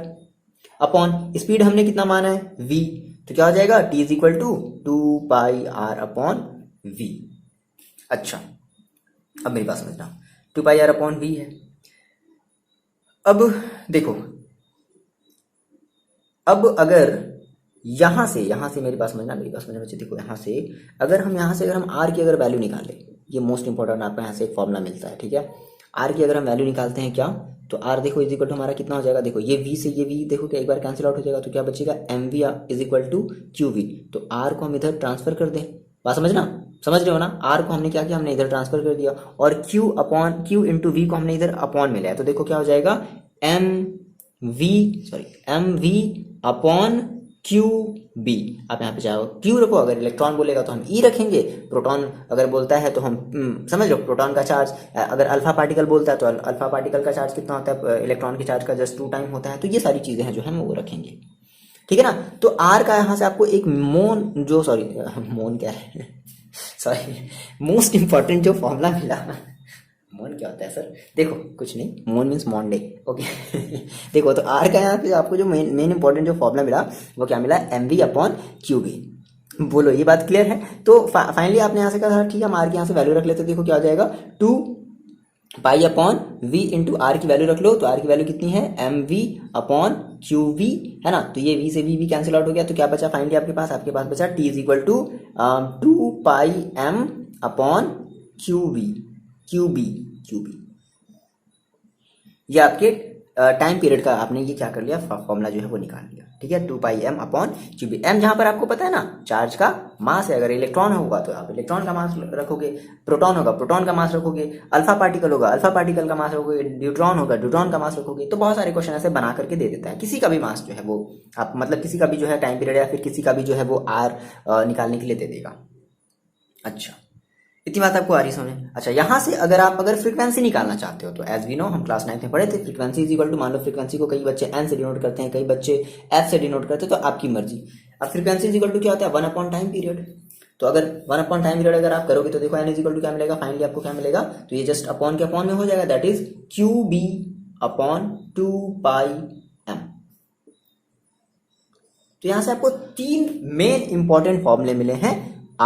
अपॉन स्पीड हमने कितना माना है v, तो क्या हो जाएगा t is equal to 2πr upon v। अच्छा अब मेरी बात समझना, 2πr अपॉन v है। अब देखो, अब अगर यहां से मेरी बात समझना बच्चे, देखो यहां से अगर हम r की अगर वैल्यू निकालें, ये मोस्ट इंपॉर्टेंट आपको यहाँ से एक फॉर्मूला मिलता है। ठीक है, r की अगर हम वैल्यू निकालते हैं क्या, तो r देखो इज इक्वल टू हमारा कितना हो जाएगा, देखो ये v से ये v देखो क्या एक बार कैंसिल आउट हो जाएगा, तो क्या बचेगा mv is equal to qv। तो r को हम इधर ट्रांसफर कर दें, बात समझ रहे हो ना, r को हमने क्या किया, हमने इधर ट्रांसफर कर दिया, और q इंटू v को हमने इधर अपॉन में लिया, तो देखो क्या हो जाएगा mv अपॉन QB। आप यहाँ पे चाहो Q रखो, अगर इलेक्ट्रॉन बोलेगा तो हम E रखेंगे, प्रोटॉन अगर बोलता है तो हम समझ लो प्रोटॉन का चार्ज, अगर अल्फा पार्टिकल बोलता है तो अल्फा पार्टिकल का चार्ज कितना होता है, इलेक्ट्रॉन के चार्ज का जस्ट 2 टाइम होता है। तो ये सारी चीजें हैं जो हम वो रखेंगे। ठीक है ना, तो R का यहाँ से आपको एक मोन क्या है सॉरी मोस्ट इंपॉर्टेंट जो फॉर्मूला मिला, मोन क्या होता है सर, देखो कुछ नहीं, मोन मीन्स मॉन्डे, ओके देखो तो आर का यहाँ पे आपको जो मेन इंपॉर्टेंट जो फॉर्मूला मिला वो क्या मिला, mv अपॉन qv। बोलो ये बात क्लियर है। तो फाइनली आपने यहाँ से कहा ठीक है हम आर के यहाँ से वैल्यू रख लेते, देखो क्या हो जाएगा 2 अपॉन v इंटू आर की वैल्यू रख लो, तो आर की वैल्यू कितनी है mv अपॉन qv है ना, तो ये v से v भी कैंसिल आउट हो गया, तो क्या बचा फाइनली आपके पास बचा t is equal to 2πm upon QB। ये आपके टाइम पीरियड का आपने ये क्या कर लिया, फॉर्मूला जो है वो निकाल लिया। ठीक है, 2πm अपॉन QB। m जहां पर आपको पता है ना चार्ज का मास है, अगर इलेक्ट्रॉन होगा तो आप इलेक्ट्रॉन का मास रखोगे, प्रोटॉन होगा प्रोटॉन का मास रखोगे, अल्फा पार्टिकल होगा अल्फा पार्टिकल का मास रखोगे, न्यूट्रॉन होगा न्यूट्रॉन का मास रखोगे। तो बहुत सारे क्वेश्चन ऐसे बना करके दे देता है, किसी का भी मास जो है वो आप मतलब किसी का भी जो है टाइम पीरियड या फिर किसी का भी जो है वो आर निकालने के लिए दे देगा। अच्छा इतनी बात आपको आ रही समझ। अच्छा यहाँ से अगर फ्रीक्वेंसी निकालना चाहते हो तो एज वी नो हम क्लास 9 में पढ़े थे, फ्रीक्वेंसी इज इक्वल टू, मान लो फ्रीक्वेंसी को कई बच्चे एन से डिनोट करते हैं, कई बच्चे एफ से डिनोट करते हैं, तो आपकी मर्जी। अब फ्रीक्वेंसी इज इक्वल टू क्या होता है, 1 अपॉन टाइम पीरियड। तो अगर 1 अपॉन टाइम पीरियड अगर आप करोगे तो देखो एन इज इक्वल टू क्या मिलेगा, फाइनली आपको क्या मिलेगा, तो ये जस्ट अपॉन के अपॉन में हो जाएगा, that is QB upon 2πm। तो यहां से आपको 3 मेन इंपॉर्टेंट फॉर्मूले मिले हैं,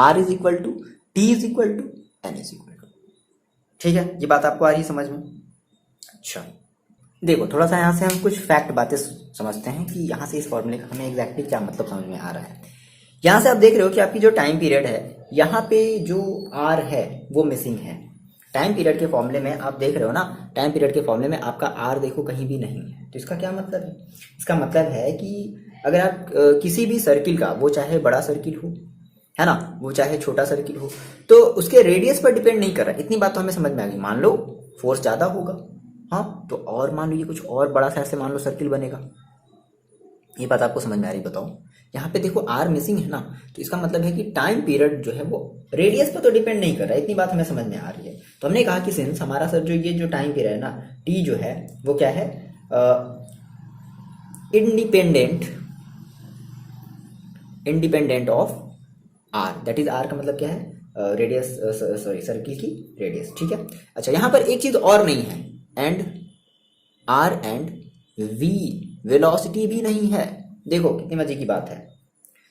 R is equal to, T is equal to, N is equal to. ठीक है, ये बात आपको आ रही है समझ में। अच्छा देखो थोड़ा सा यहाँ से हम कुछ फैक्ट बातें समझते हैं कि यहाँ से इस फॉर्मूले का हमें एग्जैक्टली क्या मतलब समझ में आ रहा है। यहाँ से आप देख रहे हो कि आपकी जो टाइम पीरियड है, यहाँ पे जो R है वो मिसिंग है। टाइम पीरियड के फॉर्मूले में आप देख रहे हो ना, टाइम पीरियड के फॉर्मूले में आपका R देखो कहीं भी नहीं है। तो इसका क्या मतलब है, इसका मतलब है कि अगर आप किसी भी सर्किल का, वो चाहे बड़ा सर्किल हो है ना, वो चाहे छोटा सर्किल हो, तो उसके रेडियस पर डिपेंड नहीं कर रहा। इतनी बात तो हमें समझ में आ गई। मान लो फोर्स ज्यादा होगा, हाँ, तो और मान लो ये कुछ और बड़ा सा ऐसे मान लो सर्किल बनेगा। ये बात आपको समझ में आ रही, बताओ। यहाँ पे देखो आर मिसिंग है ना, तो इसका मतलब है कि टाइम पीरियड जो है वो रेडियस पर तो डिपेंड नहीं कर रहा है। इतनी बात हमें समझ में आ रही है। तो हमने कहा कि सिंस हमारा सर जो ये जो टाइम पीरियड है ना, टी जो है वो क्या है, independent of R, that is R का मतलब क्या है, रेडियस, सॉरी सर्किल की रेडियस। ठीक है। अच्छा यहाँ पर एक चीज और नहीं है, and R and V velocity भी नहीं है। देखो कितनी मजे की बात है।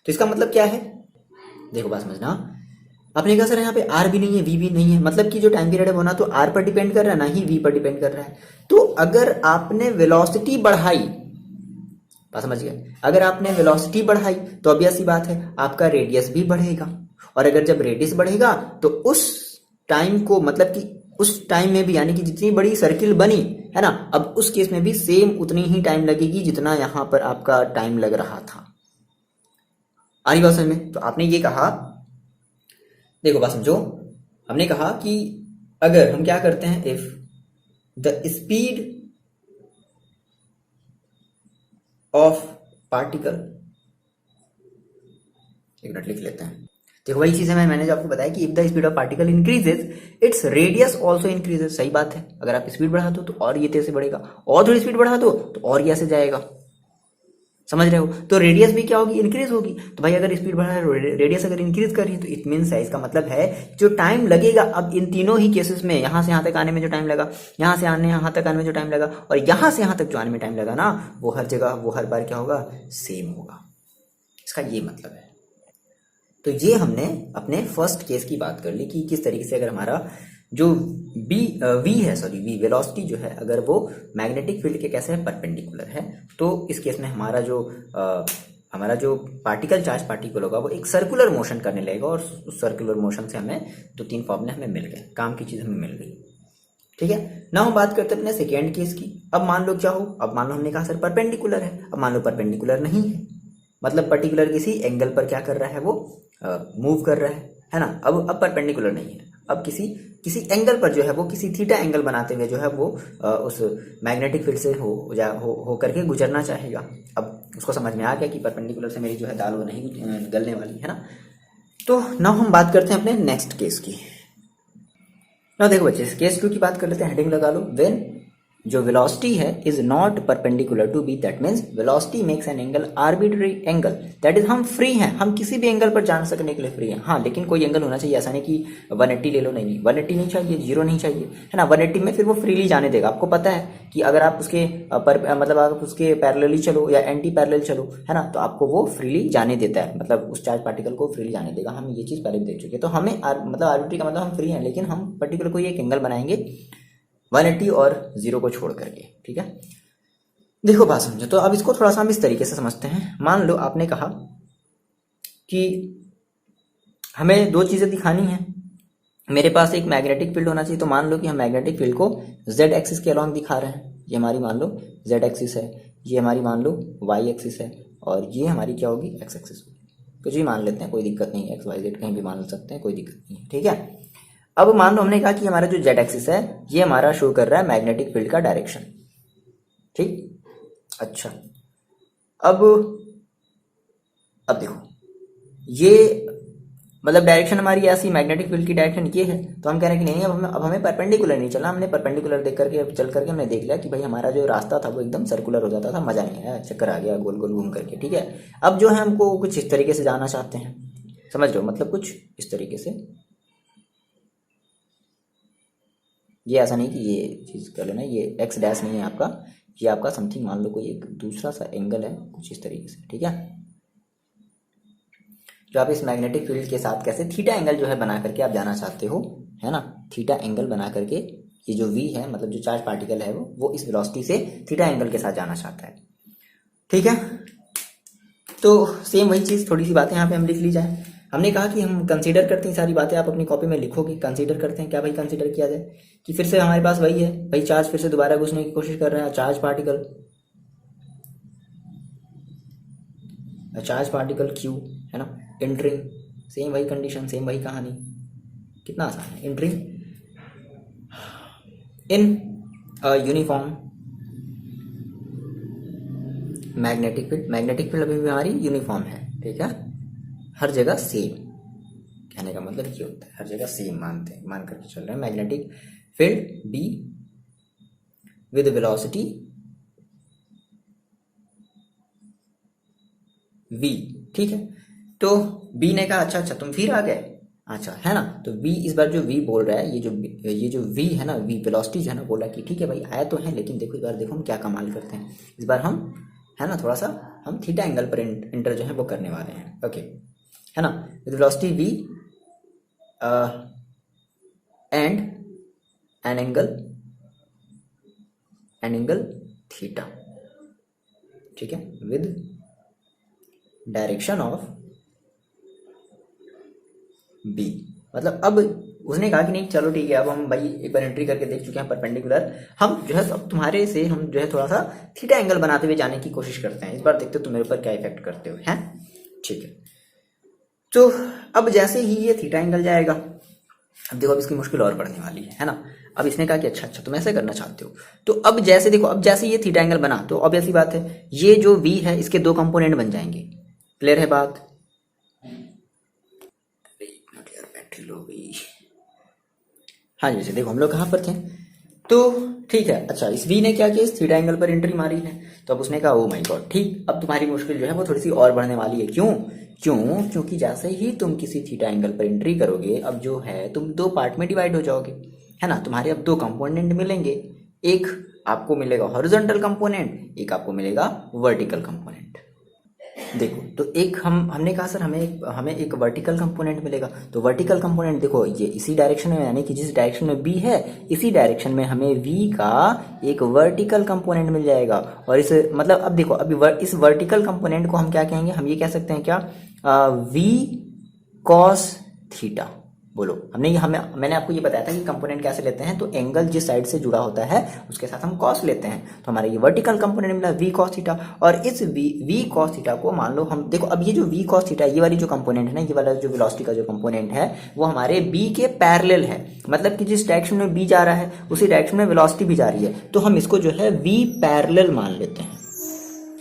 तो इसका मतलब क्या है, देखो बात समझना। आपने कहा सर यहाँ पे आर भी नहीं है वी भी नहीं है, मतलब कि जो टाइम पीरियड है वो ना तो आर पर डिपेंड कर रहा है ना ही वी पर डिपेंड कर रहा है। तो अगर आपने वेलोसिटी बढ़ाई, बात समझ गए, अगर आपने वेलोसिटी बढ़ाई तो ऑब्वियस सी बात है आपका रेडियस भी बढ़ेगा, और अगर जब रेडियस बढ़ेगा तो उस टाइम को, मतलब कि उस टाइम में भी, यानी कि जितनी बड़ी सर्किल बनी है ना, अब उस केस में भी सेम उतनी ही टाइम लगेगी जितना यहां पर आपका टाइम लग रहा था। आनी बात समझ में। तो आपने ये कहा, देखो बात समझो, हमने कहा कि अगर हम क्या करते हैं, if the speed of particle एक मिनट लिख लेते हैं। देखो वही चीज़ है, मैंने जो आपको बताया कि if the speed of particle increases its radius also increases. सही बात है, अगर आप स्पीड बढ़ा दो तो और ये तेज से बढ़ेगा, और थोड़ी स्पीड बढ़ा दो तो और ये ऐसे जाएगा। समझ रहे हो? तो रेडियस भी क्या होगी, इंक्रीज होगी। तो भाई अगर स्पीड बढ़ा है, रेडियस अगर इंक्रीज कर रही है तो इट मीन्स है, इसका मतलब है जो टाइम लगेगा अब इन तीनों ही केसेस में, यहां से यहां तक आने में जो टाइम लगा, यहां से आने यहां तक आने में जो टाइम लगा, और यहां से यहां तक जो आने में टाइम लगा ना, वो हर जगह वो हर बार क्या होगा, सेम होगा। इसका ये मतलब है। तो ये हमने अपने फर्स्ट केस की बात कर ली कि किस तरीके से अगर हमारा जो वी है, सॉरी वी वेलोसिटी जो है, अगर वो मैग्नेटिक फील्ड के कैसे है, परपेंडिकुलर है, तो इस केस में हमारा जो पार्टिकल चार्ज पार्टिकल होगा वो एक सर्कुलर मोशन करने लगेगा, और उस सर्कुलर मोशन से हमें 2-3 फॉर्मूले हमें मिल गए, काम की चीज़ हमें मिल गई। ठीक है ना। हम बात करते हैं अपने सेकेंड केस की। अब मान लो क्या हो, अब मान लो हमने कहा सर परपेंडिकुलर है, अब मान लो परपेंडिकुलर नहीं है, मतलब पर्टिकुलर किसी एंगल पर क्या कर रहा है, वो मूव कर रहा है ना। अब परपेंडिकुलर नहीं है, अब किसी एंगल पर जो है वो किसी थीटा एंगल बनाते हुए जो है वो उस मैग्नेटिक फील्ड से हो करके गुजरना चाहेगा। अब उसको समझ में आ गया कि परपेंडिकुलर से मेरी जो है दाल वो नहीं गलने वाली है ना। तो नाउ हम बात करते हैं अपने नेक्स्ट केस की। ना देखो बच्चे, केस 2 की बात कर लेते हैं, हेडिंग लगा लो। व्हेन जो वेलोसिटी है is not perpendicular to B, that means velocity makes an angle arbitrary angle, that is हम फ्री हैं, हम किसी भी एंगल पर जान सकने के लिए फ्री हैं। हाँ, लेकिन कोई एंगल होना चाहिए, ऐसा नहीं कि 180 ले लो, नहीं 180 नहीं चाहिए, 0 नहीं चाहिए, है ना। 180 में फिर वो फ्रीली जाने देगा। आपको पता है कि अगर आप उसके मतलब आप उसके पैरेलली चलो या एंटी पैरेलल चलो, है ना, तो आपको वो फ्रीली जाने देता है, मतलब उस चार्ज पार्टिकल को फ्रीली जाने देगा। हम ये चीज़ पहले भी देख चुके हैं। तो हमें मतलब आर्बिट्री का मतलब हम फ्री हैं, लेकिन हम पर्टिकुलर कोई एक एंगल बनाएंगे 180 और 0 को छोड़ करके। ठीक है, देखो बात समझो। तो अब इसको थोड़ा सा हम इस तरीके से समझते हैं। मान लो आपने कहा कि हमें 2 चीज़ें दिखानी है, मेरे पास एक मैग्नेटिक फील्ड होना चाहिए। तो मान लो कि हम मैग्नेटिक फील्ड को z एक्सिस के अलॉन्ग दिखा रहे हैं। ये हमारी मान लो z एक्सिस है, ये हमारी मान लो y एक्सिस है, और ये हमारी क्या होगी, x एक्सिस होगी। कुछ भी मान लेते हैं, कोई दिक्कत नहीं है, x y z कहीं भी मान सकते हैं, कोई दिक्कत नहीं है। ठीक है, अब मान लो हमने कहा कि हमारा जो z एक्सिस है ये हमारा शो कर रहा है मैग्नेटिक फील्ड का डायरेक्शन। ठीक, अच्छा, अब देखो ये मतलब डायरेक्शन हमारी ऐसी, मैग्नेटिक फील्ड की डायरेक्शन ये है। तो हम कह रहे हैं कि नहीं, अब हमें परपेंडिकुलर नहीं चलना। हमने परपेंडिकुलर देख करके चल करके हमने देख लिया कि भाई हमारा जो रास्ता था वो एकदम सर्कुलर हो जाता था, मजा नहीं आया, चक्कर आ गया गोल गोल घूम करके। ठीक है, अब जो है हमको कुछ इस तरीके से जाना चाहते हैं, समझ लो, मतलब कुछ इस तरीके से। ये ऐसा नहीं कि ये चीज़ कर लेना, ये एक्स डैश नहीं है आपका, ये आपका समथिंग मान लो कोई एक दूसरा सा एंगल है, कुछ इस तरीके से। ठीक है, जो आप इस मैग्नेटिक फील्ड के साथ कैसे थीटा एंगल जो है बना करके आप जाना चाहते हो, है ना, थीटा एंगल बना करके ये जो वी है, मतलब जो चार्ज पार्टिकल है वो इस वेलोसिटी से थीटा एंगल के साथ जाना चाहता है। ठीक है, तो सेम वही चीज़, थोड़ी सी बातें यहाँ पे हम लिख ली जाए। हमने कहा कि हम कंसीडर करते हैं सारी बातें, आप अपनी कॉपी में लिखोगे। कंसीडर करते हैं क्या भाई, कंसीडर किया जाए कि फिर से हमारे पास वही है भाई, चार्ज फिर से दोबारा घुसने की कोशिश कर रहा है, चार्ज पार्टिकल क्यू, है ना, एंटरिंग, सेम वही कंडीशन, सेम वही कहानी। कितना आसान है, entering in uniform magnetic field. Magnetic field अभी भी हमारी यूनिफॉर्म है। ठीक है, हर जगह सेम, कहने का मतलब ये होता है हर जगह सेम मान करके चल रहे हैं। Magnetic field be with velocity v। ठीक है, तो b ने कहा अच्छा तुम फिर आ गए, अच्छा, है ना। तो v इस बार जो v बोल रहा है, ये जो v है ना, v वेलोसिटी जो है ना, बोल रहा है कि ठीक है भाई आया तो है, लेकिन देखो इस बार देखो हम क्या कमाल करते हैं। इस बार हम, है ना, थोड़ा सा हम थीटा एंगल पर इंटर जो है वो करने वाले हैं। ओके, है ना, with velocity v and an angle theta. ठीक है, विद डायरेक्शन ऑफ बी। मतलब अब उसने कहा कि नहीं चलो ठीक है, अब हम भाई एक बार एंट्री करके देख चुके हैं परपेंडिकुलर, हम जो है अब तुम्हारे से हम जो है थोड़ा सा थीटा एंगल बनाते हुए जाने की कोशिश करते हैं। इस बार देखते हो तुम मेरे ऊपर क्या इफेक्ट करते हो, हैं। ठीक है, तो अब जैसे ही ये थीटा एंगल जाएगा, अब देखो अब इसकी मुश्किल और बढ़ने वाली है ना। अब इसने कहा कि अच्छा तुम ऐसे करना चाहते हो, तो अब जैसे देखो, अब जैसे ये थीटा एंगल बना, तो अब ऐसी बात है, ये जो v है इसके 2 कंपोनेंट बन जाएंगे। क्लियर है बात, मुश्किल हो गई। हाँ जी, देखो हम लोग कहाँ पर थे। तो ठीक है, अच्छा इस V ने क्या किया, इस थीटा एंगल पर एंट्री मारी है। तो अब उसने कहा ओ माय गॉड, ठीक, अब तुम्हारी मुश्किल जो है वो थोड़ी सी और बढ़ने वाली है। क्यों? क्योंकि जैसे ही तुम किसी थीटा एंगल पर एंट्री करोगे, अब जो है तुम दो पार्ट में डिवाइड हो जाओगे, है ना। तुम्हारे अब दो कंपोनेंट मिलेंगे, एक आपको मिलेगा हॉरिजॉन्टल कंपोनेंट, एक आपको मिलेगा वर्टिकल कंपोनेंट। देखो तो एक हमने कहा सर हमें एक वर्टिकल कंपोनेंट मिलेगा। तो वर्टिकल कंपोनेंट देखो ये इसी डायरेक्शन में, यानी कि जिस डायरेक्शन में बी है इसी डायरेक्शन में हमें वी का एक वर्टिकल कंपोनेंट मिल जाएगा। और इस मतलब अब देखो अभी इस वर्टिकल कंपोनेंट को हम क्या कहेंगे, हम ये कह सकते हैं क्या, वी कॉस थीटा। बोलो, मैंने आपको ये बताया था कि कंपोनेंट कैसे लेते हैं, तो एंगल जिस साइड से जुड़ा होता है उसके साथ हम कॉस लेते हैं। तो हमारा ये वर्टिकल कंपोनेंट मिला वी कॉस थीटा। और इस वी कॉस थीटा को मान लो हम देखो, अब ये जो वी कॉस थीटा ये वाली जो कंपोनेंट है ना, ये वाला जो वेलोसिटी का जो कंपोनेंट है वो हमारे बी के पैरेलल है। मतलब कि जिस डायरेक्शन में बी जा रहा है उसी डायरेक्शन में वेलोसिटी भी जा रही है, तो हम इसको जो है वी पैरेलल मान लेते हैं।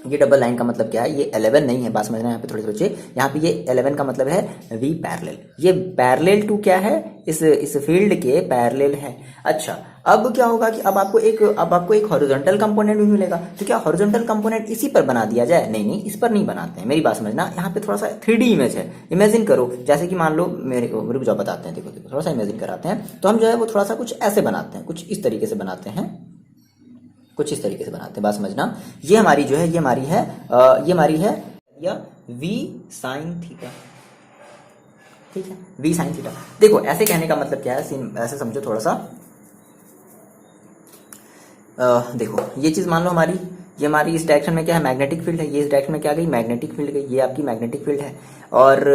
ये डबल लाइन का मतलब क्या है, ये 11 नहीं है, बात समझना यहाँ पे थोड़ी सोचिए। यहाँ पे ये 11 का मतलब है वी पैरेलल, ये पैरेलल टू क्या है, इस फील्ड के पैरेलल है। अच्छा अब क्या होगा कि अब आपको एक हॉरिजॉन्टल कंपोनेंट भी मिलेगा। तो क्या हॉरिजॉन्टल कंपोनेंट इसी पर बना दिया जाए? नहीं, इस पर नहीं बनाते हैं, मेरी बात समझना। यहाँ पे थोड़ा सा 3D इमेज है, इमेजिन करो। जैसे कि मान लो मेरे को रुक जाओ बताते हैं, देखो थोड़ा सा इमेजिन कराते हैं। तो हम जो है वो थोड़ा सा कुछ ऐसे बनाते हैं, कुछ इस तरीके से बनाते हैं, कुछ इस तरीके से बनाते हैं, बात समझना। ये हमारी जो है ये हमारी है या वी साइन थीटा, ठीक है, वी साइन थीटा। देखो ऐसे कहने का मतलब क्या है, ऐसे समझो थोड़ा सा। देखो ये चीज मान लो हमारी ये इस डायरेक्शन में क्या है, मैग्नेटिक फील्ड है। ये इस डायरेक्शन में क्या गई, मैग्नेटिक फील्ड गई, ये आपकी मैग्नेटिक फील्ड है। और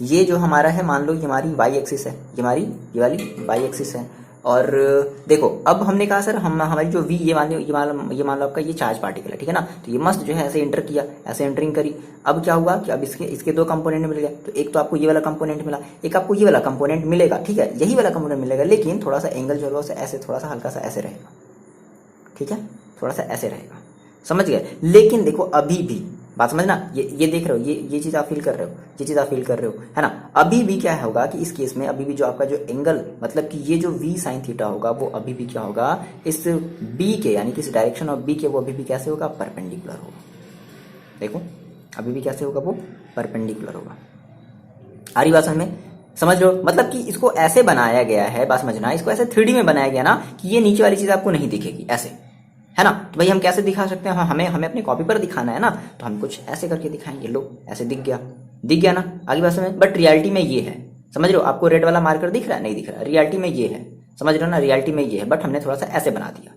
ये जो हमारा है मान लो ये हमारी वाई एक्सिस है, ये वाली वाई एक्सिस है। और देखो अब हमने कहा सर हमारी जो वी ये मान लो आपका ये चार्ज पार्टिकल है, ठीक है ना। तो ये मस्त जो है ऐसे एंटर किया, ऐसे एंटरिंग करी। अब क्या हुआ कि अब इसके दो कंपोनेंट मिल गए। तो एक तो आपको ये वाला कंपोनेंट मिला, एक आपको ये वाला कंपोनेंट मिलेगा, ठीक है, यही वाला कंपोनेंट मिलेगा, लेकिन थोड़ा सा एंगल जो है ऐसे थोड़ा सा हल्का सा ऐसे रहेगा, ठीक है, थोड़ा सा ऐसे रहेगा, समझ गए। लेकिन देखो अभी भी बात समझना, ये देख रहे हो, ये चीज आप फील कर रहे हो, ये चीज आप फील कर रहे हो, है ना। अभी भी क्या होगा कि इस केस में अभी भी जो आपका जो एंगल मतलब कि ये जो वी साइन थीटा होगा वो अभी भी क्या होगा, इस बी के यानी कि इस डायरेक्शन ऑफ बी के वो अभी भी कैसे होगा, परपेंडिकुलर होगा। देखो अभी भी कैसे होगा, वो परपेंडिकुलर होगा। आ रही बात समझ में? समझ लो, मतलब कि इसको ऐसे बनाया गया है, बात समझना, इसको ऐसे 3D में बनाया गया ना कि ये नीचे वाली चीज आपको नहीं दिखेगी, ऐसे, है ना। तो भाई हम कैसे दिखा सकते हैं, हमें अपने कॉपी पर दिखाना है ना, तो हम कुछ ऐसे करके दिखाएंगे। लो ऐसे दिख गया ना, आगे बात समझ। बट रियलिटी में ये है, समझ रहे हो, आपको रेड वाला मार्कर दिख रहा है, नहीं दिख रहा, रियलिटी में ये है, समझ रहे हो ना, रियलिटी में ये है, बट हमने थोड़ा सा ऐसे बना दिया।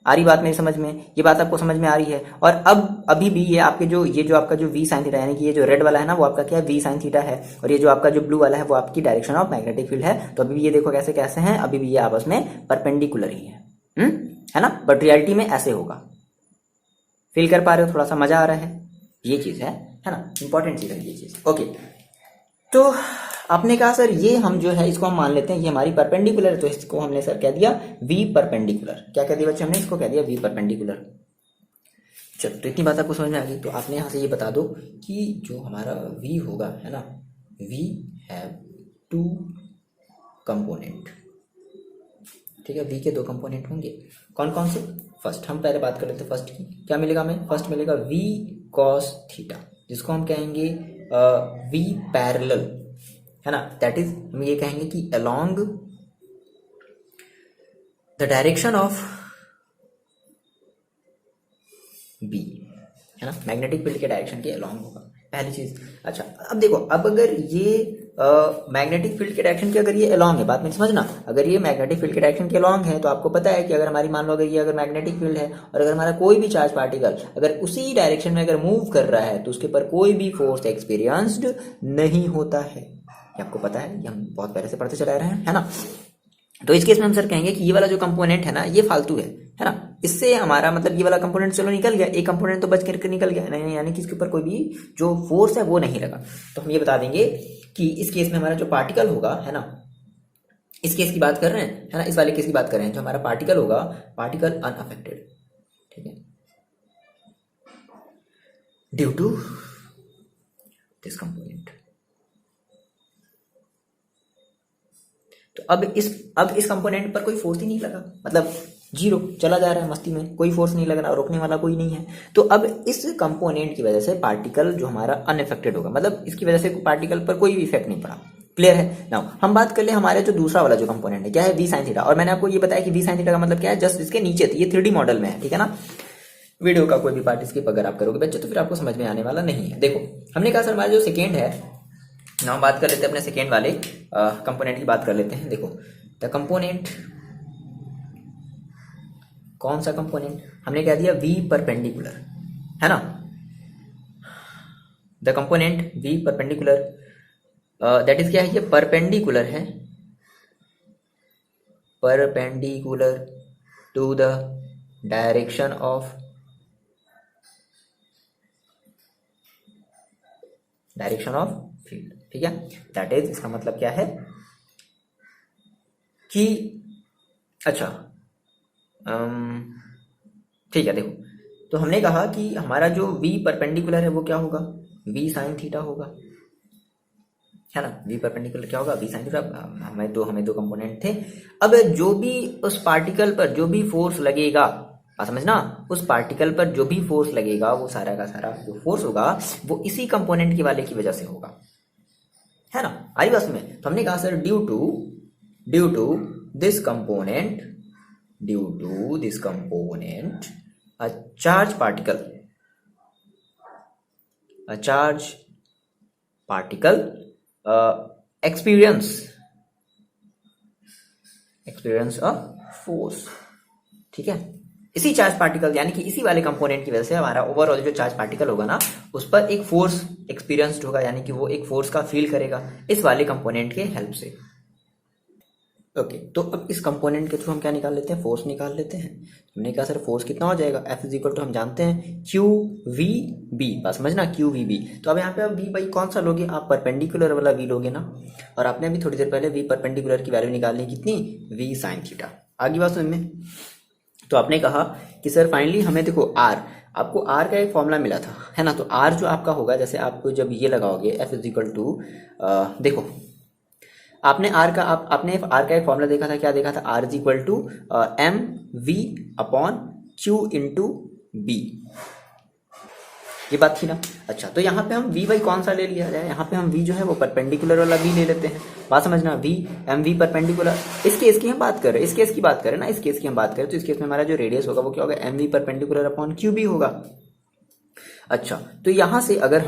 आ रही बात मेरी समझ में, ये बात आपको समझ में आ रही है। और अब अभी भी ये आपके जो आपका जो वी साइन थीटा यानी कि ये जो रेड वाला है ना वो आपका क्या है, वी साइन थीटा है। और ये जो आपका जो ब्लू वाला है वो आपकी डायरेक्शन ऑफ मैग्नेटिक फील्ड है। तो अभी भी ये देखो कैसे कैसे हैं, अभी भी ये आपस में परपेंडिकुलर ही है ना। बट रियलिटी में ऐसे होगा, फील कर पा रहे हो, थोड़ा सा मजा आ रहा है, ये चीज है ना, इंपॉर्टेंट चीज है ये चीज। ओके, तो आपने कहा सर ये हम जो है इसको हम मान लेते हैं ये हमारी परपेंडिकुलर है, तो इसको हमने सर कह दिया वी परपेंडिकुलर। क्या कह दिया बच्चे, हमने इसको कह दिया वी परपेंडिकुलर। चलो तो इतनी बात आपको समझ में आ गई। तो आपने यहाँ से ये बता दो कि जो हमारा वी होगा, है ना, वी हैव टू कंपोनेंट, ठीक है, वी के दो कंपोनेंट होंगे। कौन कौन से? फर्स्ट हम पहले बात कर लेते हैं फर्स्ट की, क्या मिलेगा हमें, फर्स्ट मिलेगा वी कॉस थीटा, जिसको हम कहेंगे वी पैरेलल, है ना। दैट इज हम ये कहेंगे कि along the direction of B, है ना, मैग्नेटिक फील्ड के डायरेक्शन के अलोंग होगा, पहली चीज। अच्छा अब देखो, अब अगर ये मैग्नेटिक फील्ड के डायरेक्शन के अगर ये अलोंग है, बात में समझना, अगर ये मैग्नेटिक फील्ड के डायरेक्शन के अलोंग है तो आपको पता है कि अगर हमारी मान लो अगर ये अगर मैग्नेटिक फील्ड है और अगर हमारा कोई भी चार्ज पार्टिकल अगर उसी डायरेक्शन में अगर मूव कर रहा है तो उसके ऊपर कोई भी फोर्स एक्सपीरियंस्ड नहीं होता है। ये आपको पता है, ये हम बहुत पहले से पढ़ते चला रहे हैं, है ना। तो इस केस में हम सर कहेंगे कि ये वाला जो कंपोनेंट है ना ये फालतू है ना। इससे हमारा मतलब ये वाला कंपोनेंट चलो निकल गया, एक कंपोनेंट तो बच करके निकल गया, नहीं यानी कि इसके ऊपर कोई भी जो फोर्स है वो नहीं लगा। तो हम ये बता देंगे कि इस केस में हमारा जो पार्टिकल होगा, है ना, इस केस की बात कर रहे हैं, है ना, इस वाले केस की बात कर रहे हैं, जो हमारा पार्टिकल होगा, पार्टिकल अनअफेक्टेड, ठीक है, ड्यू टू दिस कंपोनेंट। अब इस कंपोनेंट पर कोई फोर्स ही नहीं लगा, मतलब जीरो चला जा रहा है मस्ती में, कोई फोर्स नहीं लग रहा, रोकने वाला कोई नहीं है। तो अब इस कंपोनेंट की वजह से पार्टिकल जो हमारा अनइफेक्टेड होगा, मतलब इसकी वजह से पार्टिकल पर कोई भी इफेक्ट नहीं पड़ा। क्लियर है। नाउ हम बात कर ले हमारे जो दूसरा वाला जो कंपोनेंट है, क्या है, वी साइन थीटा। और मैंने आपको ये बताया कि वी साइन थीटा का मतलब क्या है, जस्ट इसके नीचे थी, ये 3D मॉडल में है, ठीक है ना। वीडियो का कोई भी पार्ट स्किप अगर आप करोगे बच्चे तो फिर आपको समझ में आने वाला नहीं है। देखो हमने कहा सर हमारा जो सेकेंड है, नाउ बात कर लेते हैं अपने सेकेंड वाले कंपोनेंट की बात कर लेते हैं। देखो द कंपोनेंट, कौन सा कंपोनेंट हमने कह दिया, वी परपेंडिकुलर, है ना। The component V perpendicular, that is क्या है, ये परपेंडिकुलर है, perpendicular to the direction of field, ठीक है। दैट इज, इसका मतलब क्या है कि अच्छा ठीक है। देखो तो हमने कहा कि हमारा जो v परपेंडिकुलर है वो क्या होगा, v साइन थीटा होगा, है ना। v परपेंडिकुलर क्या होगा, v साइन थीटा। हमें दो कंपोनेंट थे। अब जो भी उस पार्टिकल पर जो भी फोर्स लगेगा, बात समझना, उस पार्टिकल पर जो भी फोर्स लगेगा वो सारा का सारा जो फोर्स होगा वो इसी कंपोनेंट के वाले की वजह से होगा, है ना। आई बस में। तो हमने कहा sir due to this component a charge particle experience a force, ठीक है। इसी चार्ज पार्टिकल यानी कि इसी वाले कंपोनेंट की वजह से हमारा ओवरऑल जो चार्ज पार्टिकल होगा ना उस पर एक फोर्स एक्सपीरियंस्ड होगा, यानी कि वो एक फोर्स का फील करेगा इस वाले कंपोनेंट के हेल्प से। ओके तो अब इस कंपोनेंट के थ्रू हम क्या निकाल लेते हैं, फोर्स निकाल लेते हैं। हमने कहा सर फोर्स कितना हो जाएगा, F इज इक्वल टू हम जानते हैं क्यू वी बी, बस समझना क्यू वी बी। तो अब यहाँ पे आप वी बाई कौन सा लोगे, आप परपेंडिकुलर वाला वी लोगे ना। और आपने अभी थोड़ी देर पहले वी परपेंडिकुलर की वैल्यू निकालनी कितनी, वी साइन थीटा। आगे बात समझ में। तो आपने कहा कि सर फाइनली हमें देखो आर, आपको आर का एक फॉर्मूला मिला था, है ना। तो आर जो आपका होगा, जैसे आपको जब ये लगाओगे F इज इक्वल टू, देखो आपने आर का एक फॉर्मूला देखा था, क्या देखा था, R is equal to M V upon Q into B, ये बात थी ना। अच्छा तो यहाँ पे हम वी बाई कौन सा ले लिया जाए, यहाँ पे हम वी जो है वो परपेंडिकुलर वाला वी ले लेते हैं, बात समझना, वी एम वी परपेंडिकुलर। इस केस की हम बात कर रहे हैं, इस केस की बात करें ना, इस केस की हम बात करें तो इस केस में हमारा जो रेडियस होगा वो क्या होगा, M V perpendicular upon Q B होगा। अच्छा तो यहाँ से अगर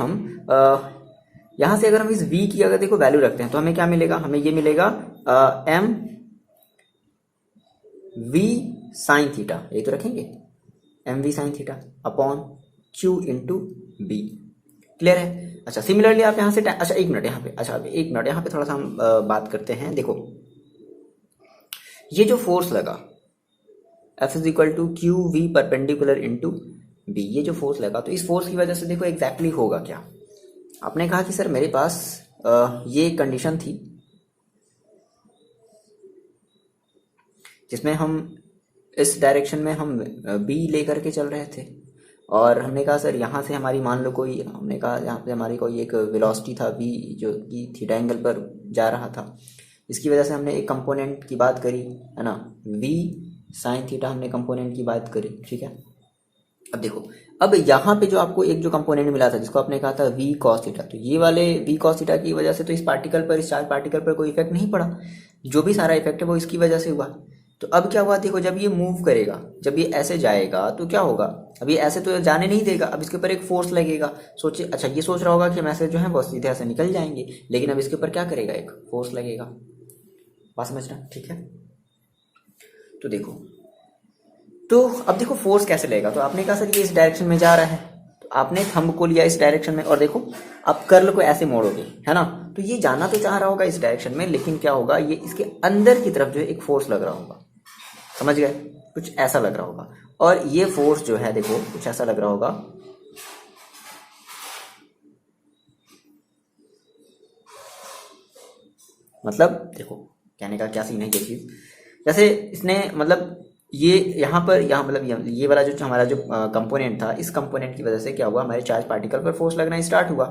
हम इस v की अगर देखो वैल्यू रखते हैं तो हमें क्या मिलेगा, हमें ये मिलेगा एम वी साइन थीटा, ये तो रखेंगे M V sine theta upon Q into B. Clear है। अच्छा सिमिलरली आप यहाँ से अच्छा एक मिनट यहाँ पे थोड़ा सा हम बात करते हैं। देखो ये जो फोर्स लगा F is equal to Q V perpendicular into B, ये जो फोर्स लगा तो इस फोर्स की वजह से देखो एग्जैक्टली होगा क्या। आपने कहा कि सर मेरे पास ये कंडीशन थी जिसमें हम इस डायरेक्शन में हम बी लेकर के चल रहे थे, और हमने कहा सर यहाँ से हमारी मान लो कोई, हमने कहा यहाँ पे हमारी कोई एक वेलोसिटी था v जो कि थीटा एंगल पर जा रहा था, इसकी वजह से हमने एक कंपोनेंट की बात करी, है ना, v साइन थीटा हमने कंपोनेंट की बात करी, ठीक है। अब देखो अब यहाँ पे जो आपको एक जो कंपोनेंट मिला था जिसको आपने कहा था v cos थीटा, तो ये वाले v cos थीटा की वजह से तो इस पार्टिकल पर, इस चार्ज पार्टिकल पर कोई इफेक्ट नहीं पड़ा, जो भी सारा इफेक्ट है वो इसकी वजह से हुआ। तो अब क्या हुआ, देखो जब ये मूव करेगा, जब ये ऐसे जाएगा तो क्या होगा, अब ये ऐसे तो जाने नहीं देगा, अब इसके ऊपर एक फोर्स लगेगा। सोचिए, अच्छा ये सोच रहा होगा कि हम ऐसे जो है वो सीधे ऐसे निकल जाएंगे, लेकिन अब इसके ऊपर क्या करेगा, एक फोर्स लगेगा, बात समझना, ठीक है। तो देखो तो अब देखो फोर्स कैसे लगेगा, तो आपने कहा सर ये इस डायरेक्शन में जा रहा है, तो आपने थंब को लिया इस डायरेक्शन में, और देखो आप कर्ल को ऐसे मोड़ोगे, है ना, तो ये जाना तो चाह रहा होगा इस डायरेक्शन में, लेकिन क्या होगा, ये इसके अंदर की तरफ जो है एक फोर्स लग रहा होगा, समझ गए, कुछ ऐसा लग रहा होगा। और ये फोर्स जो है देखो कुछ ऐसा लग रहा होगा, मतलब देखो कहने का क्या सीन है, ये चीज जैसे इसने मतलब ये यहाँ मतलब ये वाला जो हमारा जो कंपोनेंट था, इस कंपोनेंट की वजह से क्या हुआ, हमारे चार्ज पार्टिकल पर फोर्स लगना स्टार्ट हुआ।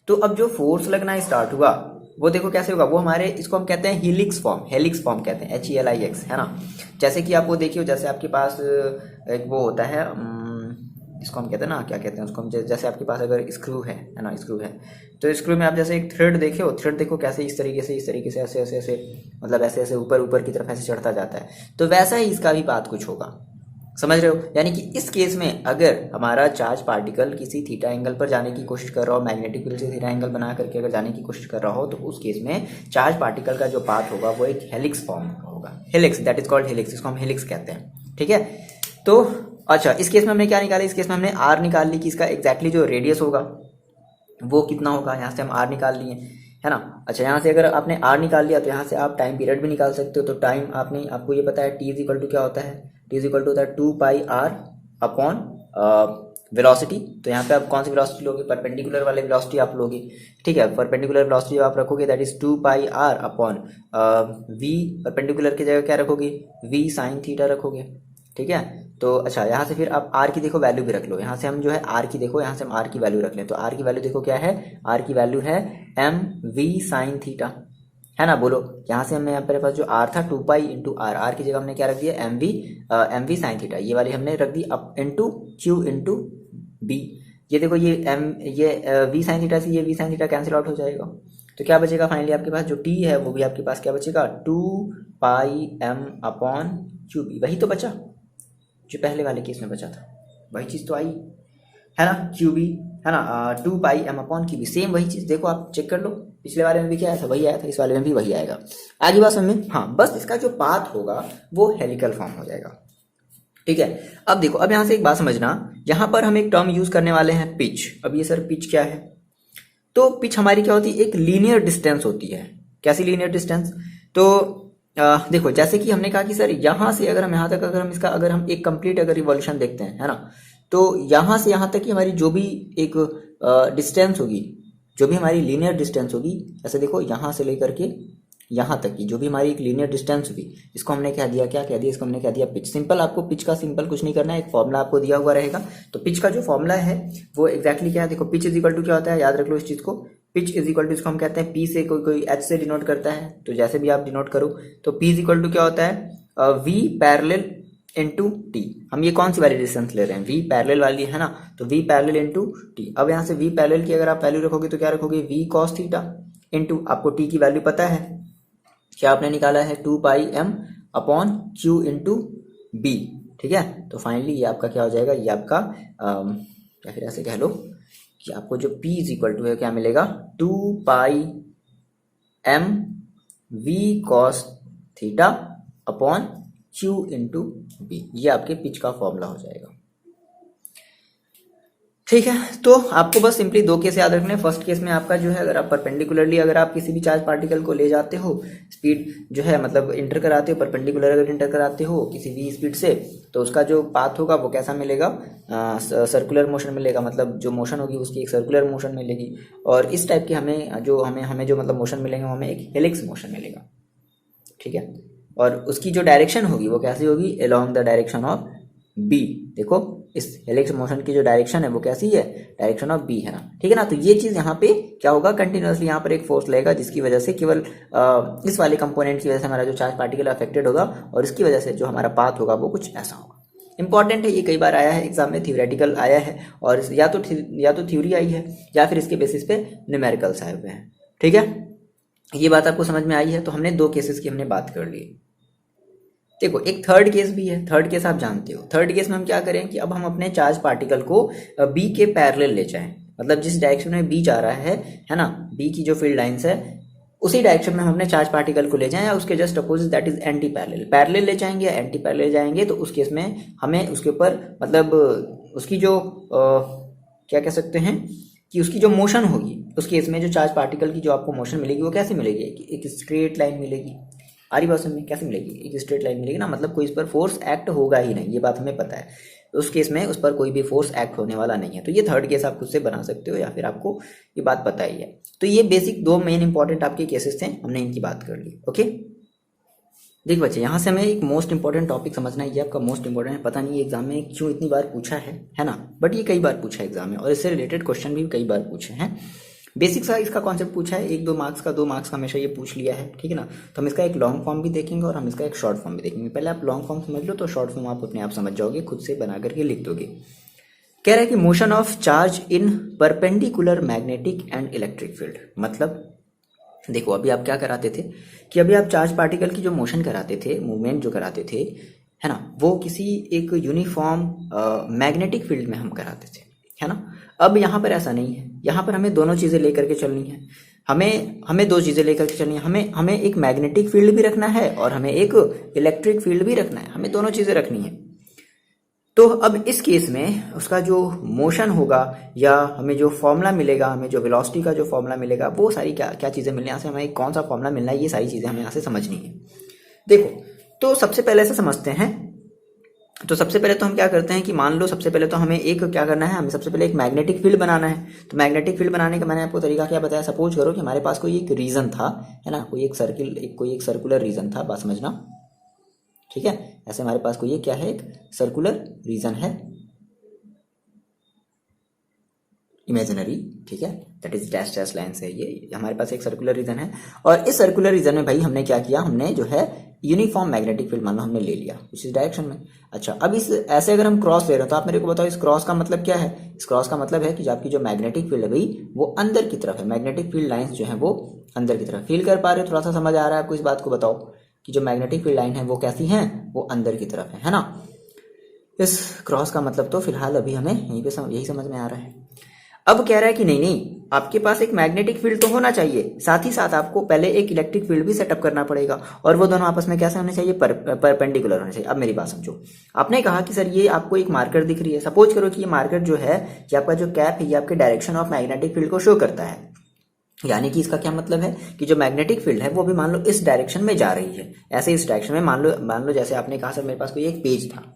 तो अब जो फोर्स लगना स्टार्ट हुआ वो देखो कैसे होगा, वो हमारे इसको हम कहते हैं हेलिक्स फॉर्म कहते हैं, HELIX, है ना। जैसे कि आप वो देखिए, जैसे आपके पास एक वो होता है, इसको हम कहते हैं ना, क्या कहते हैं उसको हम, जैसे आपके पास अगर स्क्रू है ना, स्क्रू है, तो स्क्रू में आप जैसे एक थ्रेड देखे हो, थ्रेड देखो कैसे इस तरीके से ऐसे ऐसे ऐसे, मतलब ऐसे ऐसे ऊपर की तरफ ऐसे चढ़ता जाता है, तो वैसा ही इसका भी पाथ कुछ होगा, समझ रहे हो। यानी कि इस केस में अगर हमारा चार्ज पार्टिकल किसी थीटा एंगल पर जाने की कोशिश कर रहा हो, मैग्नेटिक फील्ड से थीटा एंगल बना करके अगर जाने की कोशिश कर रहा हो, तो उस केस में चार्ज पार्टिकल का जो पाथ होगा वो एक हेलिक्स फॉर्म होगा, helix, that is called helix, इसको हम हेलिक्स कहते हैं, ठीक है। तो अच्छा, इस केस में हमने क्या निकाला, इस केस में हमने आर निकाल ली कि इसका एग्जैक्टली जो रेडियस होगा वो कितना होगा, यहाँ से हम आर निकाल लिए, है ना। अच्छा, यहाँ से अगर आपने आर निकाल लिया तो यहाँ से आप टाइम पीरियड भी निकाल सकते हो, तो टाइम आपको ये पता है टी इज इक्वल टू क्या होता है, टी इज इक्वल टू होता है 2πr अपॉन वेलोसिटी। तो यहाँ पे आप कौन सी वेलोसिटी लोगे, परपेंडिकुलर वाले वेलोसिटी आप लोगे, ठीक है। परपेंडिकुलर वेलोसिटी आप रखोगे that is 2πr upon V, perpendicular की जगह क्या रखोगे, वी साइन थीटा रखोगे, ठीक है। तो अच्छा, यहाँ से फिर आप आर की देखो वैल्यू भी रख लो, यहाँ से हम जो है आर की देखो, यहाँ से हम आर की वैल्यू रख लें, तो आर की वैल्यू देखो क्या है, आर की वैल्यू है एम वी साइन थीटा, है ना। बोलो, यहाँ से हमने यहाँ पर पास जो आर था 2π इंटू आर, आर की जगह हमने क्या रख दिया, एम वी साइन थीटा, ये वाली हमने रख दी अब इंटू क्यू इंटू बी। ये देखो ये वी साइन थीटा से ये V sine theta cancel out हो जाएगा, तो क्या बचेगा फाइनली आपके पास जो टी है वो भी आपके पास क्या बचेगा, 2πm अपॉन क्यू बी, वही तो बचा जो पहले वाले केस में बचा था, वही चीज़ तो आई, है ना, क्यू बी, है ना, 2πm upon Q B, same वही चीज़, देखो आप चेक कर लो, पिछले वाले में भी क्या आया था, वही आया था, इस वाले में भी वही आएगा। आगे बात समझ में, हाँ, बस इसका जो पाथ होगा वो हेलिकल फॉर्म हो जाएगा, ठीक है। अब देखो, अब यहाँ से एक बात समझना, यहाँ पर हम एक टर्म यूज करने वाले हैं पिच। अब ये सर पिच क्या है, तो पिच हमारी क्या होती है, एक लीनियर डिस्टेंस होती है। कैसी लीनियर डिस्टेंस, तो देखो जैसे कि हमने कहा कि सर यहाँ से अगर हम यहाँ तक अगर हम एक कंप्लीट अगर रिवॉल्यूशन देखते हैं, है ना, तो यहाँ से यहाँ तक की हमारी जो भी एक डिस्टेंस होगी, जो भी हमारी लीनियर डिस्टेंस होगी, ऐसे देखो यहाँ से लेकर के यहाँ तक की जो भी हमारी एक लीनियर डिस्टेंस होगी, इसको हमने क्या कह दिया, इसको हमने कह दिया पिच। सिंपल, आपको पिच का सिंपल कुछ नहीं करना है, एक फॉर्मूला आपको दिया हुआ रहेगा, तो पिच का जो फॉर्मूला है वो एक्जैक्टली क्या है, देखो पिच इज इक्वल टू क्या होता है, याद रख लो इस चीज को, पिच इज इक्वल टू, इसको हम कहते हैं पी से कोई एच से डिनोट करता है, तो जैसे भी आप डिनोट करो, तो पी इज इक्वल टू क्या होता है, वी पैरेलल इंटू टी। हम ये कौन सी वाली डिस्टेंस ले रहे हैं, वी पैरेलल वाली, है ना, तो वी पैरेलल इंटू टी। अब यहाँ से वी पैरेलल की अगर आप वैल्यू रखोगे तो क्या रखोगे, वी कॉस थीटा इंटू, आपको टी की वैल्यू पता है, क्या आपने निकाला है, 2πm upon Q into B, ठीक है। तो फाइनली ये आपका क्या हो जाएगा, ये आपका या फिर ऐसे कह लो कि आपको जो p इज इक्वल टू है क्या मिलेगा, 2πm v cos theta upon q into B, ये आपके पिच का फॉर्मूला हो जाएगा, ठीक है। तो आपको बस सिंपली दो केस याद रखने। फर्स्ट केस में आपका जो है, अगर आप परपेंडिकुलरली अगर आप किसी भी चार्ज पार्टिकल को ले जाते हो, स्पीड जो है मतलब इंटर कराते हो, परपेंडिकुलर अगर इंटर कराते हो किसी भी स्पीड से, तो उसका जो पाथ होगा वो कैसा मिलेगा, सर्कुलर मोशन मिलेगा, मतलब जो मोशन होगी उसकी एक सर्कुलर मोशन मिलेगी, और इस टाइप की हमें जो मतलब मोशन मिलेंगे वो हमें एक हेलिक्स मोशन मिलेगा, ठीक है। और उसकी जो डायरेक्शन होगी वो कैसी होगी, along the direction of B. देखो इस हेलिक्स मोशन की जो डायरेक्शन है वो कैसी है, डायरेक्शन ऑफ बी, है ना, ठीक है ना। तो ये चीज यहाँ पे क्या होगा, कंटिन्यूअसली यहाँ पर एक फोर्स लगेगा, जिसकी वजह से केवल इस वाले कंपोनेंट की वजह से हमारा जो चार्ज पार्टिकल अफेक्टेड होगा, और इसकी वजह से जो हमारा पाथ होगा वो कुछ ऐसा होगा। इंपॉर्टेंट है, ये कई बार आया है एग्जाम में, थ्योरेटिकल आया है, और या तो थ्योरी आई है या फिर इसके बेसिस पे न्यूमेरिकल्स आए हुए हैं, ठीक है। ये बात आपको समझ में आई है। तो हमने दो केसेस की हमने बात कर ली। देखो एक थर्ड केस भी है। थर्ड केस आप जानते हो, थर्ड केस में हम क्या करें कि अब हम अपने चार्ज पार्टिकल को बी के पैरेलल ले जाएं, मतलब जिस डायरेक्शन में बी जा रहा है ना, बी की जो फील्ड लाइंस है उसी डायरेक्शन में हम अपने चार्ज पार्टिकल को ले जाएं, या उसके just opposite that is anti parallel. Parallel ले जाएंगे या एंटी पैरेलल जाएंगे, तो उस केस में हमें उसके ऊपर मतलब उसकी जो क्या कह सकते हैं कि उसकी जो मोशन होगी, उस केस में जो चार्ज पार्टिकल की जो आपको मोशन मिलेगी वो कैसे मिलेगी, एक स्ट्रेट लाइन मिलेगी। आरी बात में कैसे मिलेगी, एक स्ट्रेट लाइन मिलेगी ना, मतलब कोई इस पर फोर्स एक्ट होगा ही नहीं, ये बात हमें पता है। उस केस में उस पर कोई भी फोर्स एक्ट होने वाला नहीं है। तो ये थर्ड केस आप खुद से बना सकते हो, या फिर आपको ये बात पता ही है। तो ये बेसिक दो मेन इंपॉर्टेंट आपके केसेस थे, हमने इनकी बात कर ली। ओके देख बच्चे, यहाँ से हमें एक मोस्ट इंपॉर्टेंट टॉपिक समझना है, ये आपका मोस्ट इंपॉर्टेंट है। पता नहीं एग्जाम में क्यों इतनी बार पूछा है ना, बट ये कई बार पूछा है एग्जाम में, और इससे रिलेटेड क्वेश्चन भी कई बार पूछे हैं। बेसिक सा इसका कॉन्सेप्ट पूछा है, 1-2 मार्क्स का, 2 मार्क्स का हमेशा ये पूछ लिया है, ठीक है ना। तो हम इसका एक लॉन्ग फॉर्म भी देखेंगे और हम इसका एक शॉर्ट फॉर्म भी देखेंगे। पहले आप लॉन्ग फॉर्म समझ लो तो शॉर्ट फॉर्म आप अपने आप समझ जाओगे, खुद से बना करके लिख दोगे। कह रहा है कि motion of charge in perpendicular magnetic and electric field. मतलब देखो अभी आप क्या कराते थे कि अभी आप चार्ज पार्टिकल की जो मोशन कराते थे, मूवमेंट जो कराते थे, है ना, वो किसी एक यूनिफॉर्म मैग्नेटिक फील्ड में हम कराते थे, है ना। अब यहाँ पर ऐसा नहीं है, यहाँ पर हमें दोनों चीज़ें लेकर के चलनी है। हमें दो चीज़ें लेकर के चलनी है। हमें एक मैग्नेटिक फील्ड भी रखना है और हमें एक इलेक्ट्रिक फील्ड भी रखना है। हमें दोनों चीज़ें रखनी है। तो अब इस केस में उसका जो मोशन होगा या हमें जो फॉर्मूला मिलेगा, हमें जो वेलोसिटी का जो फॉर्मूला मिलेगा, वो सारी क्या क्या चीज़ें मिलनी है, यहाँ से हमें कौन सा फॉर्मूला मिलना है, ये सारी चीज़ें हमें यहाँ से समझनी है। देखो तो सबसे पहले से समझते हैं। तो सबसे पहले तो हम क्या करते हैं कि मान लो सबसे पहले तो हमें एक क्या करना है, हमें सबसे पहले एक मैग्नेटिक फील्ड बनाना है। तो मैग्नेटिक फील्ड बनाने का मैंने आपको तरीका क्या बताया। सपोज करो कि हमारे पास कोई एक रीजन था, है ना, कोई एक सर्कुलर रीजन था, बात समझना, ठीक है। ऐसे हमारे पास कोई क्या है, एक सर्कुलर रीजन है, इमेजिनरी, ठीक है, that is dash dash line से ये हमारे पास एक सर्कुलर रीजन है। और इस सर्कुलर रीजन में भाई हमने क्या किया, हमने जो है यूनिफॉर्म मैग्नेटिक फील्ड मान लो हमने ले लिया उसी डायरेक्शन में। अच्छा, अब इस ऐसे अगर हम क्रॉस ले रहे हैं तो आप मेरे को बताओ इस क्रॉस का मतलब क्या है। इस क्रॉस का मतलब है कि आपकी जो मैग्नेटिक फील्ड है भाई वो अंदर की तरफ है। मैग्नेटिक फील्ड लाइंस जो है वो अंदर की तरफ। फील कर पा रहे हो, थोड़ा सा समझ आ रहा है आपको इस बात को, बताओ कि जो मैग्नेटिक फील्ड लाइन है वो कैसी है, वो अंदर की तरफ है ना। इस क्रॉस का मतलब तो फिलहाल अभी हमें यहीं पे यही समझ में आ रहा है। अब कह रहा है कि नहीं आपके पास एक मैग्नेटिक फील्ड तो होना चाहिए, साथ ही साथ आपको पहले एक इलेक्ट्रिक फील्ड भी सेटअप करना पड़ेगा, और वो दोनों आपस में कैसे होने चाहिए, परपेंडिकुलर होने चाहिए। अब मेरी बात समझो, आपने कहा कि सर ये आपको एक मार्कर दिख रही है। सपोज करो कि ये मार्कर जो है, ये आपका जो कैप है, ये आपके डायरेक्शन ऑफ मैग्नेटिक फील्ड को शो करता है। यानी कि इसका क्या मतलब है कि जो मैग्नेटिक फील्ड है वो भी मान लो इस डायरेक्शन में जा रही है। ऐसे इस डायरेक्शन में मान लो जैसे आपने कहा सर मेरे पास कोई एक पेज था,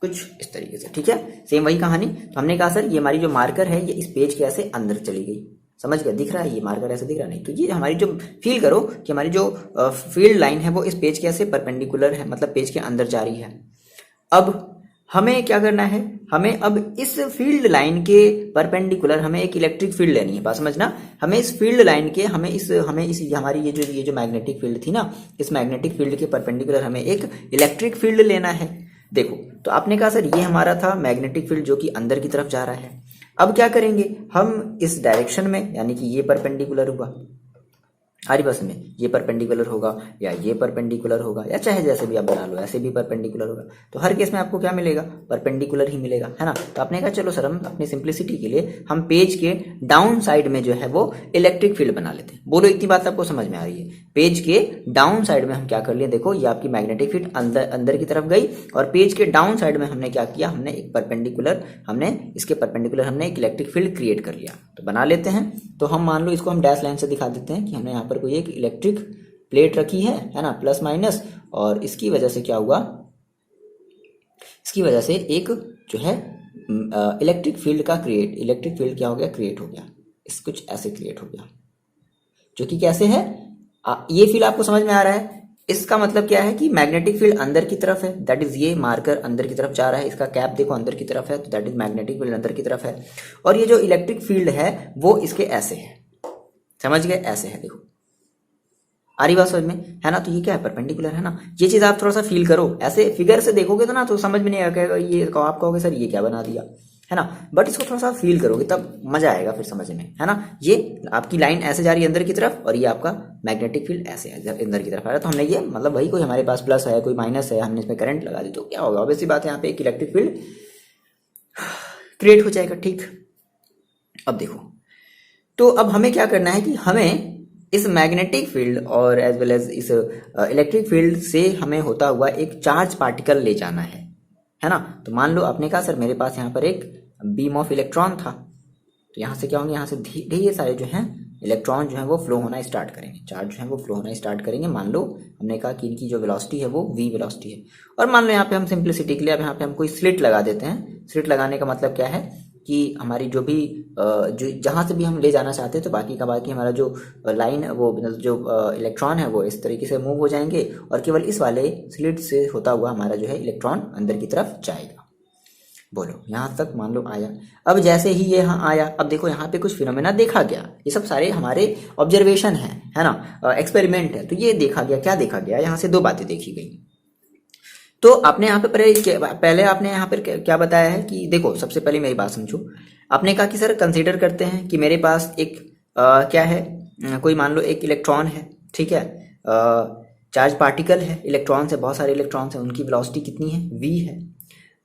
कुछ इस तरीके से, ठीक है, सेम वही कहानी। तो हमने कहा सर ये हमारी जो मार्कर है ये इस पेज के ऐसे अंदर चली गई, समझ गया, दिख रहा है ये मार्कर ऐसे दिख रहा नहीं। तो ये हमारी जो फील करो कि हमारी जो फील्ड लाइन है वो इस पेज के ऐसे परपेंडिकुलर है, मतलब पेज के अंदर जा रही है। अब हमें क्या करना है, हमें अब इस फील्ड लाइन के परपेंडिकुलर हमें एक इलेक्ट्रिक फील्ड लेनी है। बात समझना, हमें इस फील्ड लाइन के हमें इस हमारी ये जो मैग्नेटिक फील्ड थी ना, इस मैग्नेटिक फील्ड के परपेंडिकुलर हमें एक इलेक्ट्रिक फील्ड लेना है। देखो तो आपने कहा सर ये हमारा था मैग्नेटिक फील्ड जो कि अंदर की तरफ जा रहा है। अब क्या करेंगे हम इस डायरेक्शन में, यानी कि ये परपेंडिकुलर हुआ, हमारी बस में ये परपेंडिकुलर होगा या ये परपेंडिकुलर होगा या चाहे जैसे भी आप बना लो, ऐसे भी परपेंडिकुलर होगा। तो हर केस में आपको क्या मिलेगा, परपेंडिकुलर ही मिलेगा, है ना। तो आपने कहा चलो सर हम अपनी सिंप्लिसिटी के लिए हम पेज के डाउन साइड में जो है वो इलेक्ट्रिक फील्ड बना लेते हैं। बोलो इतनी बात आपको समझ में आ रही है। पेज के डाउन साइड में हम क्या कर लिए, देखो ये आपकी मैग्नेटिक फील्ड अंदर की तरफ गई और पेज के डाउन साइड में हमने क्या किया, हमने एक परपेंडिकुलर, इसके परपेंडिकुलर हमने एक इलेक्ट्रिक फील्ड क्रिएट कर लिया। तो बना लेते हैं। तो हम मान लो इसको हम डैश लाइन से दिखा देते हैं कि हमने यहाँ पर कोई एक इलेक्ट्रिक प्लेट रखी है ना, प्लस माइनस, और इसकी वजह से क्या हुआ, इसकी वजह से एक जो है इलेक्ट्रिक फील्ड क्या हो गया, क्रिएट हो गया। इस कुछ ऐसे क्रिएट हो गया, जो कि कैसे है, ये फील्ड आपको समझ में आ रहा है। इसका मतलब क्या है कि मैग्नेटिक फील्ड अंदर की तरफ है, दैट इज ये मार्कर अंदर की तरफ जा रहा है, इसका कैप देखो अंदर की तरफ है, तो दैट इज मैग्नेटिक फील्ड अंदर की तरफ है। और ये जो इलेक्ट्रिक फील्ड है वो इसके ऐसे है, समझ गए, ऐसे है, देखो आ रही बात समझ में, है ना। तो ये क्या है, परपेंडिकुलर है ना। ये चीज आप थोड़ा सा फील करो, ऐसे फिगर से देखोगे तो ना तो समझ में नहीं आएगा, ये आप कहोगे सर ये क्या बना दिया, है ना। बट इसको थोड़ा सा फील करोगे तब मजा आएगा फिर समझ में, है ना। ये आपकी लाइन ऐसे जा रही है अंदर की तरफ और ये आपका मैग्नेटिक फील्ड ऐसे है अंदर की तरफ आ रहा है। तो हमने ये मतलब भाई कोई हमारे पास प्लस है कोई माइनस है, हमने इसमें करंट लगा दी तो क्या होगा, ऑब्वियसली बात है यहाँ पे एक इलेक्ट्रिक फील्ड क्रिएट हो जाएगा, ठीक। अब देखो तो अब हमें क्या करना है कि हमें इस मैग्नेटिक फील्ड और एज वेल एज इस इलेक्ट्रिक फील्ड से हमें होता हुआ एक चार्ज पार्टिकल ले जाना है ना। तो मान लो आपने कहा सर मेरे पास यहाँ पर एक बीम ऑफ इलेक्ट्रॉन था, तो यहाँ से क्या होंगे, यहाँ से ढेर सारे जो हैं इलेक्ट्रॉन जो है वो फ्लो होना स्टार्ट करेंगे, चार्ज जो है वो फ्लो होना स्टार्ट करेंगे। मान लो हमने कहा कि इनकी जो वेलोसिटी है वो v वेलोसिटी है, और मान लो यहाँ पे हम सिंप्लिसिटी के लिए अब यहाँ पे हम कोई स्लिट लगा देते हैं। स्लिट लगाने का मतलब क्या है कि हमारी जो भी जो जहाँ से भी हम ले जाना चाहते हैं तो बाकी का बाकी हमारा जो लाइन वो जो इलेक्ट्रॉन है वो इस तरीके से मूव हो जाएंगे और केवल इस वाले स्लिट से होता हुआ हमारा जो है इलेक्ट्रॉन अंदर की तरफ जाएगा। बोलो यहाँ तक मान लो आया। अब जैसे ही ये यहाँ आया, अब देखो यहाँ पे कुछ फिनोमेना देखा गया, ये सब सारे हमारे ऑब्जर्वेशन है ना, एक्सपेरिमेंट है। तो ये देखा गया, क्या देखा गया, यहाँ से दो बातें देखी गई। तो आपने यहाँ पे पहले आपने यहाँ पर क्या बताया है कि देखो, सबसे पहले मेरी बात समझो। आपने कहा कि सर कंसीडर करते हैं कि मेरे पास एक क्या है, कोई मान लो एक इलेक्ट्रॉन है, ठीक है, चार्ज पार्टिकल है, इलेक्ट्रॉन्स है, बहुत सारे इलेक्ट्रॉन्स हैं, उनकी वेलोसिटी कितनी है, v है।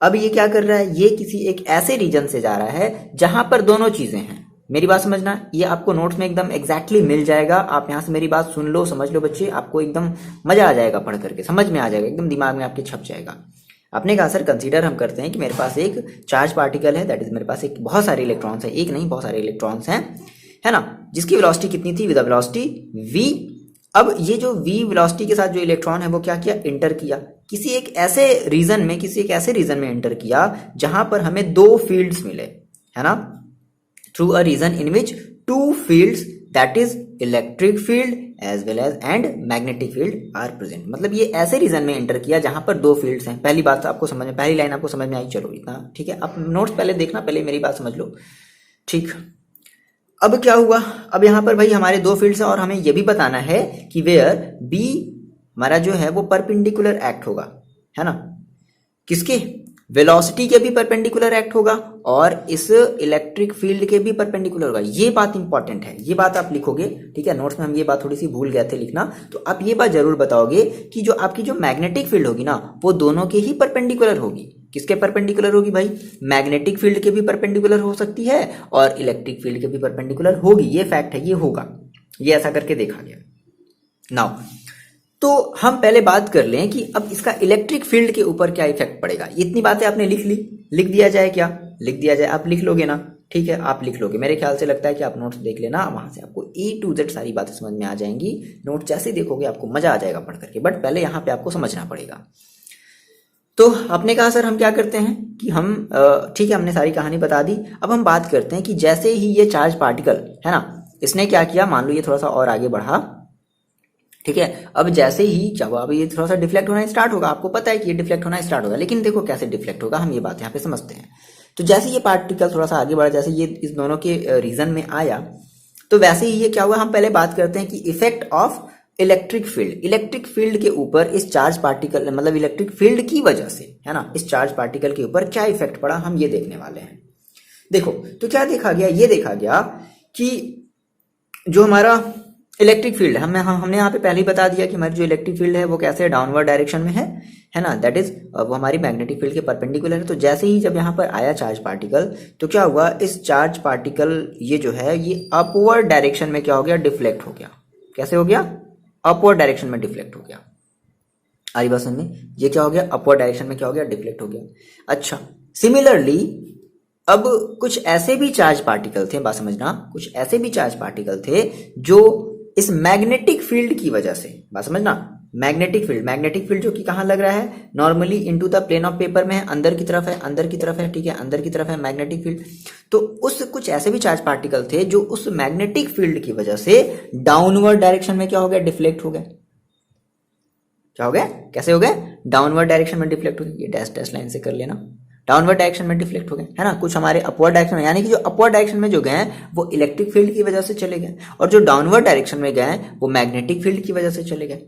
अब ये क्या कर रहा है, ये किसी एक ऐसे रीजन से जा रहा है जहां पर दोनों चीजें हैं। मेरी बात समझना, ये आपको नोट्स में एकदम एग्जैक्टली मिल जाएगा। आप यहाँ से मेरी बात सुन लो, समझ लो बच्चे, आपको एकदम मजा आ जाएगा, पढ़ करके समझ में आ जाएगा, एकदम दिमाग में आपके छप जाएगा। आपने कहा सर कंसीडर हम करते हैं कि मेरे पास एक चार्ज पार्टिकल है, दैट इज मेरे पास एक बहुत सारे इलेक्ट्रॉन्स है, एक नहीं बहुत सारे इलेक्ट्रॉन्स हैं, है ना, जिसकी वेलोसिटी कितनी थी, विद वेलोसिटी v। अब ये जो v वेलोसिटी के साथ जो इलेक्ट्रॉन है वो क्या किया, इंटर किया किसी एक ऐसे रीजन में इंटर किया जहां पर हमें दो फील्ड्स मिले, है ना, through a region in which two fields, that is electric field as well as and magnetic field are present. मतलब ये ऐसे रीजन में एंटर किया जहां पर दो फील्ड्स हैं। पहली बात आपको समझ में, पहली लाइन आपको समझ में आई, चलो इतना ठीक है। आप नोट्स पहले देखना, पहले मेरी बात समझ लो, ठीक। अब क्या हुआ, अब यहाँ पर भाई हमारे दो फील्ड्स हैं और हमें यह भी बताना है कि वेयर बी हमारा जो है वो परपेंडिकुलर एक्ट होगा, है ना, किसके, वेलोसिटी के भी परपेंडिकुलर एक्ट होगा और इस इलेक्ट्रिक फील्ड के भी परपेंडिकुलर होगा। ये बात इंपॉर्टेंट है, ये बात आप लिखोगे, ठीक है। नोट्स में हम ये बात थोड़ी सी भूल गए थे लिखना, तो आप ये बात जरूर बताओगे कि जो आपकी जो मैग्नेटिक फील्ड होगी ना, वो दोनों के ही परपेंडिकुलर होगी। किसके परपेंडिकुलर होगी भाई, मैग्नेटिक फील्ड के भी परपेंडिकुलर हो सकती है और इलेक्ट्रिक फील्ड के भी परपेंडिकुलर होगी। ये फैक्ट है, ये होगा, ये ऐसा करके देखा गया। नाउ तो हम पहले बात कर लें कि अब इसका इलेक्ट्रिक फील्ड के ऊपर क्या इफेक्ट पड़ेगा। इतनी बातें आपने लिख ली, लिख दिया जाए, क्या लिख दिया जाए, आप लिख लोगे ना, ठीक है, आप लिख लोगे। मेरे ख्याल से लगता है कि आप नोट्स देख लेना, वहां से आपको A to Z सारी बातें समझ में आ जाएंगी। नोट्स जैसे देखोगे आपको मजा आ जाएगा पढ़ करके, बट पहले यहाँ पे आपको समझना पड़ेगा। तो आपने कहा सर हम क्या करते हैं कि हम ठीक है, हमने सारी कहानी बता दी। अब हम बात करते हैं कि जैसे ही ये चार्ज पार्टिकल है ना, इसने क्या किया, मान लो ये थोड़ा सा और आगे बढ़ा, ठीक है। अब जैसे ही जब अब ये थोड़ा सा डिफ्लेक्ट होना स्टार्ट होगा, आपको पता है कि ये डिफ्लेक्ट होना स्टार्ट होगा, लेकिन देखो कैसे डिफ्लेक्ट होगा, हम ये बात यहाँ पे समझते हैं। तो जैसे ये पार्टिकल थोड़ा सा आगे बढ़ा, जैसे ये इस दोनों के रीजन में आया, तो वैसे ही ये क्या हुआ, हम पहले बात करते हैं कि effect of electric field, electric field के ऊपर इस चार्ज पार्टिकल, मतलब इलेक्ट्रिक फील्ड की वजह से, है ना, इस चार्ज पार्टिकल के ऊपर क्या इफेक्ट पड़ा, हम ये देखने वाले हैं। देखो तो क्या देखा गया, ये देखा गया कि जो हमारा इलेक्ट्रिक फील्ड है, हमने यहाँ पे पहले ही बता दिया कि हमारी जो इलेक्ट्रिक फील्ड है वो कैसे डाउनवर्ड डायरेक्शन में है ना, दैट इज वो हमारी मैग्नेटिक फील्ड के परपेंडिकुलर है। तो जैसे ही जब यहाँ पर आया चार्ज पार्टिकल, तो क्या हुआ, इस चार्ज पार्टिकल ये जो है ये अपवर्ड डायरेक्शन में क्या हो गया, डिफ्लेक्ट हो गया। कैसे हो गया, अपवर्ड डायरेक्शन में डिफ्लेक्ट हो गया। आई बात समझ में, ये क्या हो गया, अपवर्ड डायरेक्शन में क्या हो गया, डिफ्लेक्ट हो गया। अच्छा, सिमिलरली अब कुछ ऐसे भी चार्ज पार्टिकल थे, बात समझना, कुछ ऐसे भी चार्ज पार्टिकल थे जो इस मैग्नेटिक फील्ड की वजह से, बात समझना, मैग्नेटिक फील्ड जो कि कहां लग रहा है, normally into the plane of paper में है, अंदर की तरफ है, ठीक है, अंदर की तरफ है मैग्नेटिक फील्ड। तो उस कुछ ऐसे भी चार्ज पार्टिकल थे जो उस मैग्नेटिक फील्ड की वजह से डाउनवर्ड डायरेक्शन में क्या हो गया, डिफ्लेक्ट हो गए। क्या हो गया, कैसे हो गए, डाउनवर्ड डायरेक्शन में डिफ्लेक्ट हो गए। ये डैश डैश लाइन से कर लेना, डाउनवर्ड डायरेक्शन में डिफ्लेक्ट हो गए, है ना। कुछ हमारे अपवर्ड डायरेक्शन में, यानी कि जो अपवर्ड डायरेक्शन में जो गए हैं वो इलेक्ट्रिक फील्ड की वजह से चले गए, और जो डाउनवर्ड डायरेक्शन में गए वो मैग्नेटिक फील्ड की वजह से चले गए।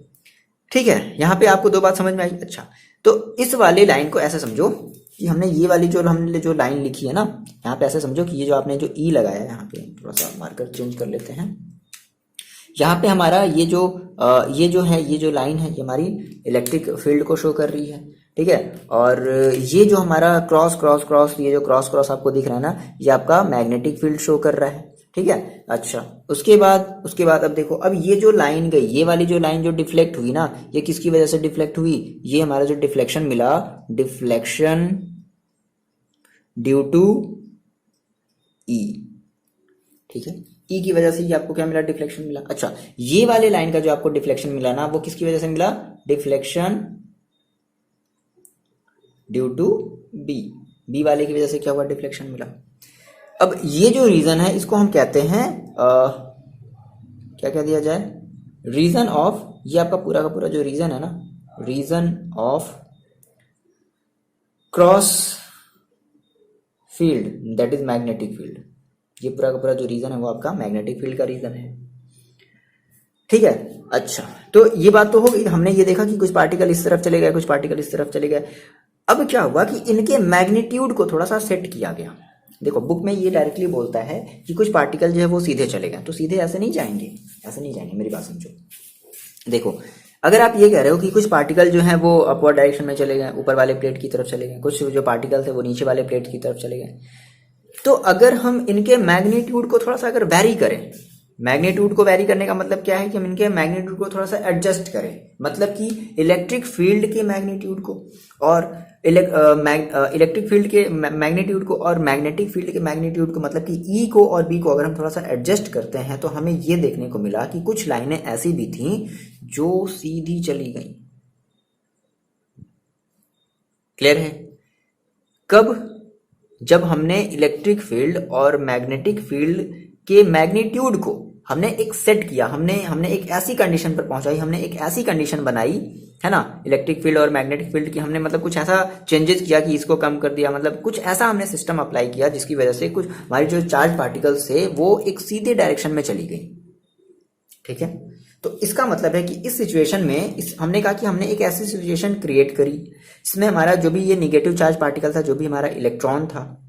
ठीक है, यहाँ पे आपको दो बात समझ में आई। अच्छा, तो इस वाले लाइन को ऐसे समझो कि हमने ये वाली हमने जो लाइन लिखी है ना, यहाँ पे ऐसे समझो कि ये जो आपने जो ई लगाया है, यहाँ पे थोड़ा सा मार्कर चेंज कर लेते हैं। यहाँ पे हमारा ये जो लाइन है, ये हमारी इलेक्ट्रिक फील्ड को शो कर रही है, ठीक है। और ये जो हमारा क्रॉस ये जो क्रॉस आपको दिख रहा है ना, ये आपका मैग्नेटिक फील्ड शो कर रहा है, ठीक है। अच्छा, उसके बाद अब देखो, अब ये जो लाइन गई, ये वाली जो लाइन जो डिफ्लेक्ट हुई ना, ये किसकी वजह से डिफ्लेक्ट हुई, ये हमारा जो डिफ्लेक्शन मिला, डिफ्लेक्शन ड्यू टू ई, ठीक है, ई की वजह से ये आपको क्या मिला, डिफ्लेक्शन मिला। अच्छा, ये वाले लाइन का जो आपको डिफ्लेक्शन मिला ना, वो किसकी वजह से मिला, डिफ्लेक्शन ड्यू टू बी वाले की वजह से क्या हुआ, डिफ्लेक्शन मिला। अब ये जो रीजन है इसको हम कहते हैं क्या दिया जाए, रीजन ऑफ, ये आपका पूरा का पूरा जो रीजन है ना, region of cross field that is magnetic field. ये पूरा का पूरा जो रीजन है वो आपका मैग्नेटिक फील्ड का रीजन है, ठीक है। अच्छा, तो ये बात तो हो गई, हमने ये देखा कि कुछ पार्टिकल इस तरफ चले गए, कुछ पार्टिकल इस तरफ चले गए। अब क्या हुआ कि इनके मैग्नीट्यूड को थोड़ा सा सेट किया गया। देखो बुक में ये डायरेक्टली बोलता है कि कुछ पार्टिकल जो है वो सीधे चले गए, तो सीधे ऐसे नहीं जाएंगे, ऐसे नहीं जाएंगे, मेरी बात समझो। देखो अगर आप ये कह रहे हो कि कुछ पार्टिकल जो है वो अपवर्ड डायरेक्शन में चले गए, ऊपर वाले प्लेट की तरफ चले गए, कुछ जो पार्टिकल थे वो नीचे वाले प्लेट की तरफ चले गए, तो अगर हम इनके मैग्नीट्यूड को थोड़ा सा अगर वैरी करें, मैग्नीट्यूड को वैरी करने का मतलब क्या है कि हम इनके मैग्नीट्यूड को थोड़ा सा एडजस्ट करें, मतलब कि इलेक्ट्रिक फील्ड के मैग्नीट्यूड को और इलेक्ट्रिक फील्ड के मैग्नीट्यूड को और मैग्नेटिक फील्ड के मैग्नीट्यूड को, मतलब कि ई को और बी को अगर हम थोड़ा सा एडजस्ट करते हैं तो हमें ये देखने को मिला कि कुछ लाइनें ऐसी भी थीं जो सीधी चली गई। क्लियर है? कब? जब हमने इलेक्ट्रिक फील्ड और मैग्नेटिक फील्ड के मैग्नीट्यूड को हमने एक सेट किया, हमने एक ऐसी कंडीशन पर पहुंचाई, हमने एक ऐसी कंडीशन बनाई है ना, इलेक्ट्रिक फील्ड और मैग्नेटिक फील्ड की हमने मतलब कुछ ऐसा चेंजेस किया कि इसको कम कर दिया, मतलब कुछ ऐसा हमने सिस्टम अप्लाई किया जिसकी वजह से कुछ हमारी जो चार्ज पार्टिकल्स थे वो एक सीधे डायरेक्शन में चली गई। ठीक है, तो इसका मतलब है कि इस सिचुएशन में हमने कहा कि हमने एक ऐसी सिचुएशन क्रिएट करी जिसमें हमारा जो भी ये निगेटिव चार्ज पार्टिकल था, जो भी हमारा इलेक्ट्रॉन था,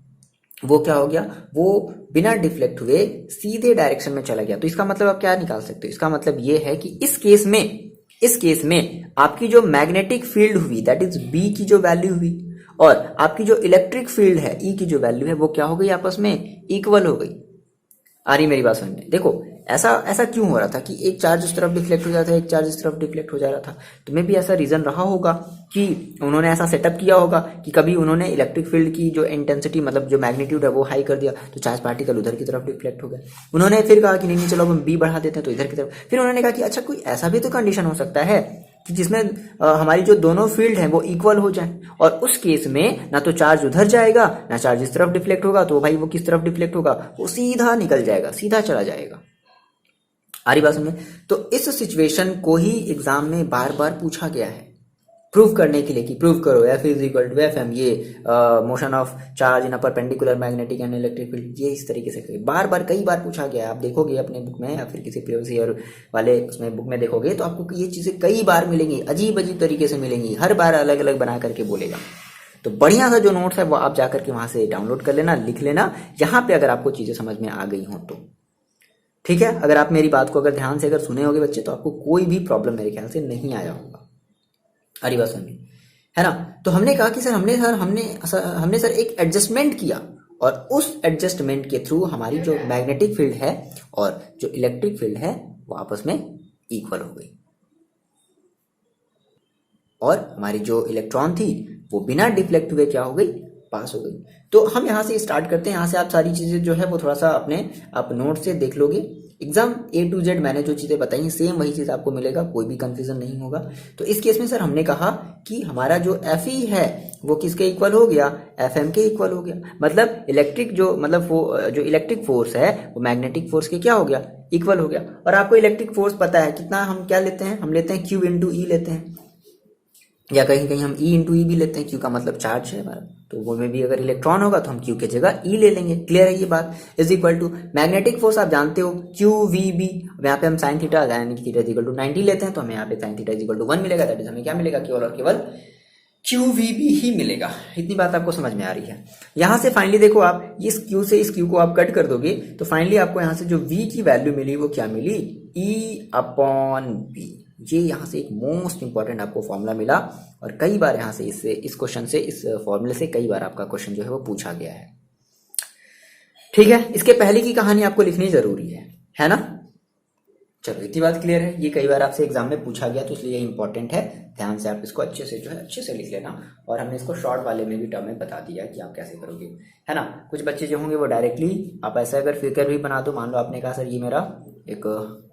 वो क्या हो गया, वो बिना डिफ्लेक्ट हुए सीधे डायरेक्शन में चला गया। तो इसका मतलब आप क्या निकाल सकते हो? इसका मतलब ये है कि इस केस में आपकी जो मैग्नेटिक फील्ड हुई दैट इज बी की जो वैल्यू हुई और आपकी जो इलेक्ट्रिक फील्ड है ई की जो वैल्यू है वो क्या हो गई, आपस में इक्वल हो गई। आ रही मेरी बात समझ में? देखो ऐसा क्यों हो रहा था कि एक चार्ज उस तरफ डिफ्लेक्ट हो जाता है, एक चार्ज इस तरफ डिफ्लेक्ट हो जा रहा था? तो मे भी ऐसा रीजन रहा होगा कि उन्होंने ऐसा सेटअप किया होगा कि कभी उन्होंने इलेक्ट्रिक फील्ड की जो इंटेंसिटी, मतलब जो मैग्नीट्यूड है वो हाई कर दिया तो चार्ज पार्टिकल उधर की तरफ डिफ्लेक्ट हो गए। उन्होंने फिर कहा कि नहीं चलो हम बी बढ़ा देते हैं तो इधर की तरफ। फिर उन्होंने कहा कि अच्छा कोई ऐसा भी तो कंडीशन हो सकता है कि जिसमें हमारी जो दोनों फील्ड हैं वो इक्वल हो जाए, और उस केस में ना तो चार्ज उधर जाएगा ना चार्ज इस तरफ डिफ्लेक्ट होगा, तो भाई वो किस तरफ डिफ्लेक्ट होगा, वो सीधा निकल जाएगा, सीधा चला जाएगा। आ रही बात समझ? तो इस सिचुएशन को ही एग्जाम में बार बार पूछा गया है प्रूव करने के लिए कि प्रूव करो F is equal to F M, ये motion of charge in a perpendicular magnetic and electric field, ये इस तरीके से बार बार कई बार पूछा गया है। आप देखोगे अपने बुक में या फिर किसी प्रीवियस ईयर वाले उसमें बुक में देखोगे तो आपको ये चीजें कई बार मिलेंगी, अजीब अजीब तरीके से मिलेंगी, हर बार अलग अलग बना करके बोलेगा। तो बढ़िया सा जो नोट्स है वो आप जाकर के वहां से डाउनलोड कर लेना, लिख लेना, यहाँ पे अगर आपको चीजें समझ में आ गई हो तो ठीक है। अगर आप मेरी बात को अगर ध्यान से अगर सुने होगे बच्चे तो आपको कोई भी प्रॉब्लम मेरे ख्याल से नहीं आया होगा। अरे बात समझिए, है ना? तो हमने कहा कि सर हमने सर एक एडजस्टमेंट किया और उस एडजस्टमेंट के थ्रू हमारी जो मैग्नेटिक फील्ड है और जो इलेक्ट्रिक फील्ड है वो आपस में इक्वल हो गई और हमारी जो इलेक्ट्रॉन थी वो बिना डिफ्लेक्ट हुए क्या हो गई, पास हो गई। तो हम यहाँ से स्टार्ट करते हैं, यहाँ से आप सारी चीजें जो है वो थोड़ा सा अपने आप नोट से देख लोगे। एग्जाम A to Z मैंने जो चीजें बताई सेम वही चीज आपको मिलेगा, कोई भी कंफ्यूजन नहीं होगा। तो इस केस में सर हमने कहा कि हमारा जो Fe है वो किसके इक्वल हो गया, Fm के इक्वल हो गया। मतलब इलेक्ट्रिक जो इलेक्ट्रिक फोर्स है वो मैग्नेटिक फोर्स के क्या हो गया, इक्वल हो गया। और आपको इलेक्ट्रिक फोर्स पता है कितना, हम क्या लेते हैं, हम लेते हैं Q इंटू ई लेते हैं, या कहीं कहीं हम E इंटू ई भी लेते हैं, Q का मतलब चार्ज है हमारा, तो वो में भी अगर इलेक्ट्रॉन होगा तो हम Q के जगह E ले लेंगे। क्लियर है ये बात? Is equal to magnetic force आप जानते हो QVB, यहाँ पे हम साइन थीटा यानी कि थीटा इज इक्वल टू 90 लेते हैं तो हमें यहाँ पे sine theta is equal to 1 मिलेगा, दैट इज हमें क्या मिलेगा, केवल और केवल QVB ही मिलेगा। इतनी बात आपको समझ में आ रही है? यहाँ से फाइनली देखो आप इस Q से इस Q को आप कट कर दोगे तो फाइनली आपको यहाँ से जो V की वैल्यू मिली वो क्या मिली, E/B। ये यहाँ से एक मोस्ट इंपॉर्टेंट आपको फॉर्मूला मिला और कई बार यहाँ से इस क्वेश्चन से, इस फॉर्मूले से कई बार आपका क्वेश्चन जो है वो पूछा गया है। ठीक है, इसके पहले की कहानी आपको लिखनी जरूरी है ना? चलो इतनी बात क्लियर है, ये कई बार आपसे एग्जाम में पूछा गया तो इसलिए इंपॉर्टेंट है, ध्यान से आप इसको अच्छे से जो है अच्छे से लिख लेना। और हमने इसको शॉर्ट वाले में भी टर्म में बता दिया कि आप कैसे करोगे, है ना? कुछ बच्चे जो होंगे वो डायरेक्टली आप ऐसा अगर फिगर भी बना दो, मान लो आपने कहा सर ये मेरा एक,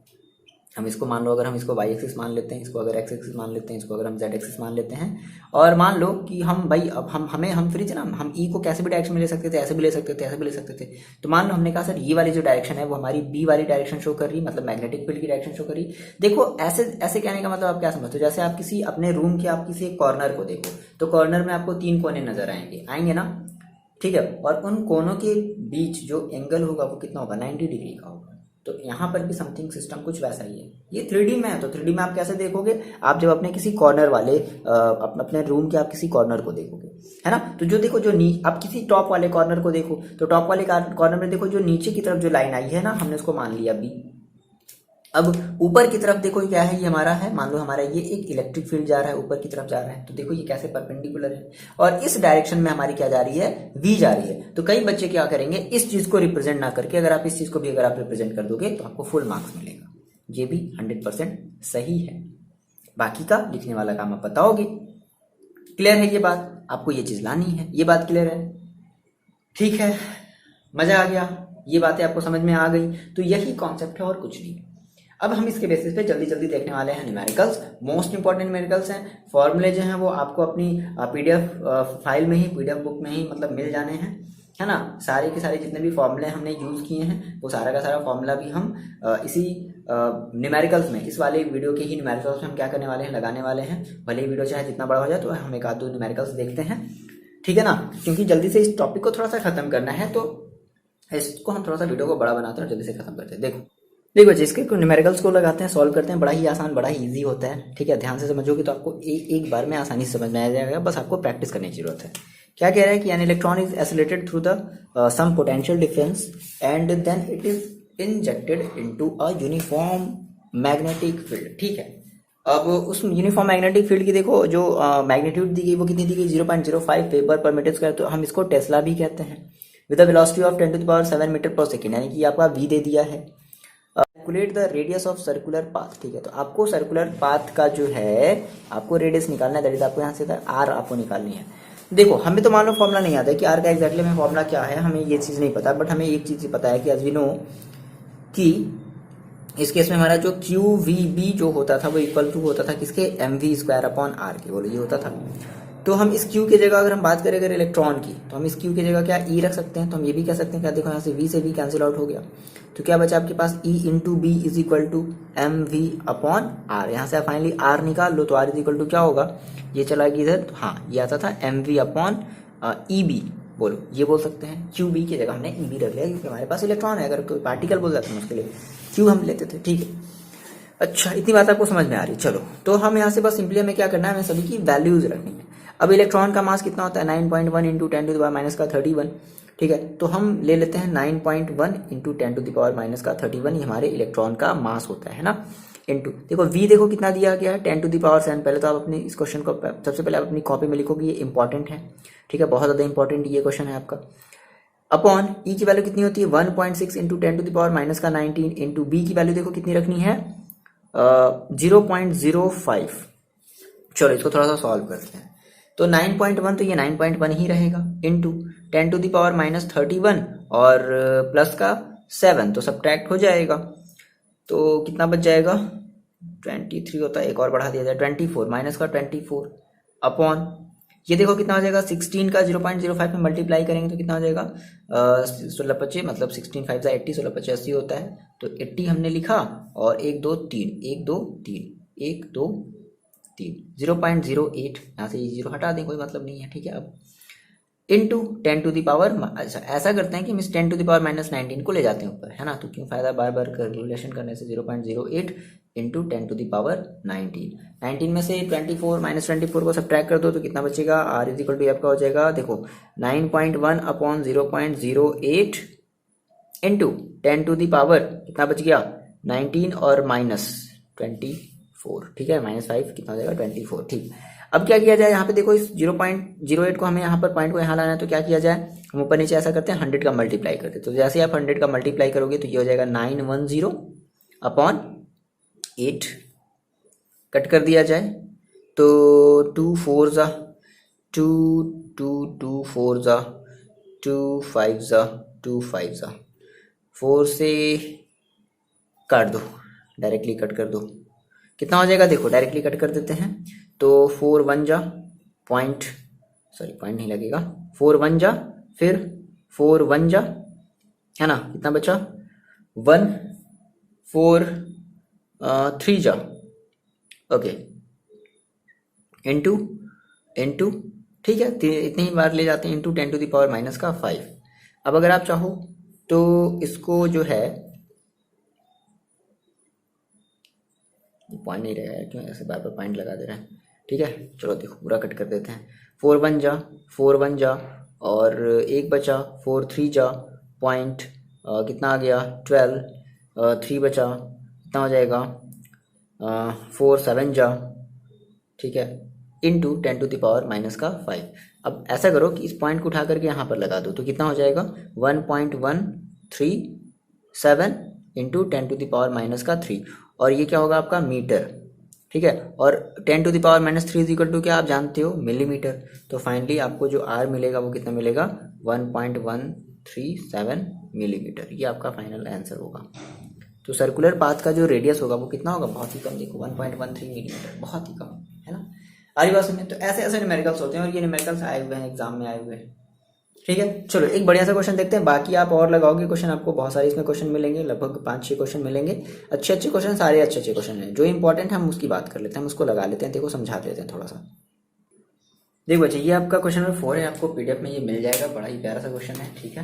हम इसको मान लो अगर हम इसको y एक्सिस मान लेते हैं, इसको अगर x एक्सिस मान लेते हैं, इसको अगर हम z एक्सिस मान लेते हैं, और मान लो कि हम भाई अब हम फ्री थे ना, हम E को कैसे भी डायरेक्शन में ले सकते थे, ऐसे भी ले सकते थे, ऐसे भी ले सकते थे। तो मान लो हमने कहा सर ये वाली जो डायरेक्शन है वो हमारी B वाली डायरेक्शन शो कर रही, मतलब मैग्नेटिक फील्ड की डायरेक्शन शो कर रही। देखो ऐसे कहने का मतलब आप क्या समझते हो, जैसे आप किसी अपने रूम के आप किसी एक कॉर्नर को देखो तो कॉर्नर में आपको 3 कोने नजर आएंगे ना, ठीक है, और उन कोनों के बीच जो एंगल होगा वो कितना होगा, 90 डिग्री का होगा। तो यहाँ पर भी समथिंग सिस्टम कुछ वैसा ही है। ये 3D में है, तो 3D में आप कैसे देखोगे, आप जब अपने किसी कॉर्नर वाले अपने रूम के आप किसी कॉर्नर को देखोगे, है ना, तो जो देखो जो आप किसी टॉप वाले कॉर्नर को देखो, तो टॉप वाले कॉर्नर में देखो जो नीचे की तरफ जो लाइन आई है ना, हमने उसको मान लिया बी। अब ऊपर की तरफ देखो क्या है, ये हमारा है, मान लो हमारा ये एक इलेक्ट्रिक फील्ड जा रहा है, ऊपर की तरफ जा रहा है, तो देखो ये कैसे परपेंडिकुलर है, और इस डायरेक्शन में हमारी क्या जा रही है, वी जा रही है। तो कई बच्चे क्या करेंगे, इस चीज को रिप्रेजेंट ना करके अगर आप इस चीज को भी अगर आप रिप्रेजेंट कर दोगे तो आपको फुल मार्क्स मिलेगा। ये भी 100% सही है। बाकी का लिखने वाला काम आप बताओगे। क्लियर है ये बात, आपको ये चीज लानी है, ये बात क्लियर है, ठीक है, मजा आ गया, ये बातें आपको समझ में आ गई। तो यही कॉन्सेप्ट है और कुछ नहीं। अब हम इसके बेसिस पे जल्दी जल्दी देखने वाले हैं न्यूमेरिकल्स। मोस्ट इंपॉर्टेंट न्यूमेरिकल्स हैं, फॉर्मूले जो हैं वो आपको अपनी पीडीएफ फाइल में ही, पीडीएफ बुक में ही मतलब मिल जाने हैं, है ना। सारे के सारे जितने भी फॉर्मूले हमने यूज किए हैं वो सारा का सारा फॉर्मूला भी हम इसी न्यूमेरिकल्स में, इस वाले वीडियो के ही न्यूमेरिकल्स में हम क्या करने वाले हैं, लगाने वाले हैं। भले ही वीडियो चाहे जितना बड़ा हो जाए तो हम एक आध दो न्यूमेरिकल्स देखते हैं, ठीक है ना, क्योंकि जल्दी से इस टॉपिक को थोड़ा सा खत्म करना है, तो इसको हम थोड़ा सा वीडियो को बड़ा बनाते हैं और जल्दी से खत्म करते हैं। देखो बच्चे, इसके न्यूमेरिकल्स को लगाते हैं, सॉल्व करते हैं, बड़ा ही आसान, बड़ा ही इजी होता है, ठीक है। ध्यान से समझोगे तो आपको एक बार में आसानी से समझ में आ जाएगा, बस आपको प्रैक्टिस करने की जरूरत है। क्या कह रहा है कि an electron is accelerated through the some potential difference and then it is injected into a uniform magnetic field, ठीक है। अब उस यूनिफॉर्म मैग्नेटिक फील्ड की देखो जो मैग्नीट्यूड दी गई वो कितनी दी गई, 0.05 वेबर पर मीटर स्क्वायर, तो हम इसको टेस्ला भी कहते हैं, with the velocity of 10⁻⁷ metre per second, यानी कि आपका वी दे दिया है। Calculate the radius of circular path, ठीक है। तो आपको सर्कुलर पाथ का जो है आपको रेडियस निकालना है, दैट इज आपको यहाँ से आर आपको निकालनी है। देखो हमें तो मान लो फॉर्मुला नहीं आता है कि आर का एग्जैक्टली हमें फॉर्मुला क्या है, हमें ये चीज नहीं पता, बट हमें एक चीज पता है कि एज वी नो कि इस केस में हमारा जो क्यू वी बी जो होता था वो इक्वल टू होता था किसके, M V square upon R के, बोलो ये होता था। तो हम इस क्यू की जगह अगर हम बात करें अगर इलेक्ट्रॉन की, तो हम इस क्यू की जगह क्या ई रख सकते हैं, तो हम ये भी कह सकते हैं क्या, देखो यहाँ से वी से वी कैंसिल आउट हो गया, तो क्या बचा आपके पास E into B is equal to M V upon R. यहाँ से आप फाइनली आर निकाल लो, तो आर इज इक्वल टू क्या होगा, ये चला गया इधर, तो हाँ ये आता था M V upon E B, बोलो ये बोल सकते हैं। क्यू बी की जगह हमने ई बी रख लिया क्योंकि हमारे पास इलेक्ट्रॉन है, अगर कोई पार्टिकल बोल जाते हैं उसके लिए क्यू हम लेते थे, ठीक है। अच्छा, इतनी बात आपको समझ में आ रही, चलो तो हम यहाँ से बस सिंपली हमें क्या करना है, हमें सभी की वैल्यूज रखनी है। अब इलेक्ट्रॉन का मास कितना होता है, 9.1 इंटू 10⁻⁻31, ठीक है। तो हम ले लेते हैं 9.1 इंटू 10⁻⁻31, ये हमारे इलेक्ट्रॉन का मास होता है ना, इंटू देखो वी देखो कितना दिया गया है 10⁻7। पहले तो आप अपने इस क्वेश्चन को सबसे पहले आप अपनी कॉपी में लिखोगे, ये इंपॉर्टेंट है, ठीक है, बहुत ज्यादा इंपॉर्टेंट ये क्वेश्चन है आपका। अपॉन ई की वैल्यू कितनी होती है 1.6 इंटू 10⁻⁻19 इंटू बी की वैल्यू देखो कितनी रखनी है 0.05। चलो इसको थोड़ा सा सॉल्व करते हैं। तो 9.1 तो ये 9.1 ही रहेगा, इंटू 10⁻31 और प्लस का 7 तो सब्ट्रैक्ट हो जाएगा, तो कितना बच जाएगा 23 होता है, एक और बढ़ा दिया जाए 24 माइनस का 24 अपॉन ये देखो कितना हो जाएगा 16 का 0.05 में मल्टीप्लाई करेंगे तो कितना हो जाएगा 16×5 मतलब 16 5 80, 16×5 80 होता है, तो 80 हमने लिखा और 1 2 3 1 2 3 1 2 3 0.08, यहाँ से ये जीरो हटा दें, कोई मतलब नहीं है, ठीक है। अब इंटू 10⁻, अच्छा ऐसा करते हैं कि हम इस 10⁻⁻19 को ले जाते हैं ऊपर, है ना, तो क्यों फायदा बार बार कैलकुलेशन करने से। 0.08 इंटू 10⁻19, 19 में से 24 माइनस 24 को सब्ट्रैक्ट कर दो तो कितना बचेगा, आर इज इक्वल टू आपका हो जाएगा देखो 9.1 अपॉन 0.08 इंटू 10⁻, कितना बच गया 19 और माइनस 24, ठीक है, -5 कितना हो जाएगा 24, ठीक। अब क्या किया जाए, यहाँ पे देखो इस 0.08 को हमें यहाँ पर पॉइंट को यहाँ लाना है, तो क्या किया जाए, हम ऊपर नीचे ऐसा करते हैं 100 का मल्टीप्लाई करते हैं, तो जैसे आप 100 का मल्टीप्लाई करोगे तो ये हो जाएगा 910 अपॉन 8, कट कर दिया जाए तो 2 4 जा 2 2 2 4 जा 2 5 जा 2 5 जा 4 से काट दो, डायरेक्टली कट कर दो, कितना हो जाएगा देखो डायरेक्टली कट कर देते हैं, तो 4 1 जा पॉइंट नहीं लगेगा, 4 1 जा फिर 4 1 जा, है ना, कितना बचा 1 4 3 जा, ओके, इंटू ठीक है, इतनी ही बार ले जाते हैं, इंटू 10⁻⁻5। अब अगर आप चाहो तो इसको जो है, पॉइंट नहीं रहेगा क्यों ऐसे बार बार पॉइंट लगा दे रहे हैं। ठीक है, चलो देखो पूरा कट कर देते हैं। 4 1 जा और एक बचा, 4 3 जा, पॉइंट कितना आ गया 12, 3 बचा, कितना हो जाएगा 4 7 जा, ठीक है, इंटू 10⁻⁻5। अब ऐसा करो कि इस पॉइंट को उठा करके यहाँ पर लगा दो, तो कितना हो जाएगा 1.137 इंटू 10⁻⁻3, और ये क्या होगा आपका मीटर। ठीक है, और 10⁻⁻3 इज इक्वल टू क्या आप जानते हो, मिलीमीटर। तो फाइनली आपको जो आर मिलेगा वो कितना मिलेगा 1.137 मिलीमीटर। ये आपका फाइनल आंसर होगा। तो सर्कुलर पाथ का जो रेडियस होगा वो कितना होगा, बहुत ही कम, देखो 1.13 मिलीमीटर, बहुत ही कम है ना। आरी बात सुनिए, तो ऐसे ऐसे न्यूमेरिकल्स होते हैं और ये न्यूमेरिकल्स आए हुए हैं एग्जाम में आए हुए हैं। ठीक है, चलो एक बढ़िया सा क्वेश्चन देखते हैं। बाकी आप और लगाओगे क्वेश्चन, आपको बहुत सारे इसमें क्वेश्चन मिलेंगे, लगभग 5-6 क्वेश्चन मिलेंगे। अच्छे क्वेश्चन, सारे अच्छे क्वेश्चन हैं। जो इंपॉर्टेंट है हम उसकी बात कर लेते हैं, हम उसको लगा लेते हैं, देखो समझा देते हैं थोड़ा सा। देखो बच्चे, ये आपका क्वेश्चन नंबर 4 है, आपको पीडीएफ में ये मिल जाएगा, बड़ा ही प्यारा सा क्वेश्चन है। ठीक है,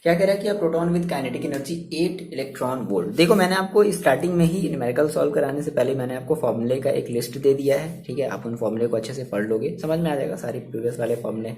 क्या कह रहा है कि proton with kinetic energy 8 electron volt. देखो मैंने आपको स्टार्टिंग में ही न्यूमेरिकल सॉल्व कराने से पहले मैंने आपको फॉर्मूले का एक लिस्ट दे दिया है। ठीक है, आप उन फॉर्मूले को अच्छे से पढ़ लोगे, समझ में आ जाएगा। सारे प्रीवियस वाले फॉर्मूले,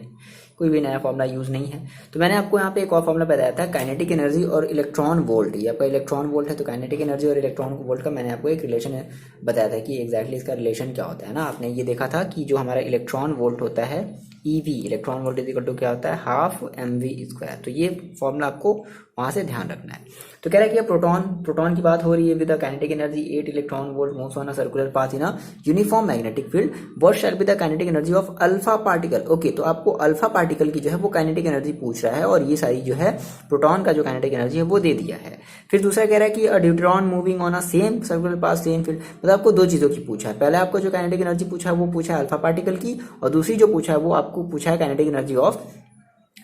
कोई भी नया फॉर्मूला यूज नहीं है। तो मैंने आपको यहाँ पे एक और फॉर्मूला बताया था, काइनेटिक एनर्जी और इलेक्ट्रॉन वोल्ट। ये आपका इलेक्ट्रॉन वोल्ट है, तो काइनेटिक एनर्जी और इलेक्ट्रॉन वोल्ट का मैंने आपको एक रिलेशन बताया था कि एग्जैक्टली इसका रिलेशन क्या होता है ना। आपने ये देखा था कि जो हमारा इलेक्ट्रॉन वोल्ट होता है EV, electron volt is equal to क्या होता है, हाफ mv²। तो ये फॉर्मूला आपको वहां से ध्यान रखना है। तो कह रहा है कि प्रोटॉन की बात हो रही है, with the kinetic energy 8 electron volt moves on a circular path in a uniform magnetic field, what shall be the kinetic energy of alpha particle. Okay, तो आपको अल्फा पार्टिकल की जो है वो काइनेटिक एनर्जी पूछ रहा है, और ये सारी जो है प्रोटॉन का जो काइनेटिक एनर्जी है वो दे दिया है। फिर दूसरा कह रहा है कि a deuteron moving on a same circular path same field. मतलब आपको दो चीजों की पूछा है, पहले आपको जो काइनेटिक एनर्जी पूछा है वो पूछा है अल्फा पार्टिकल की, और दूसरी जो पूछा है वो आपको पूछा है काइनेटिक एनर्जी ऑफ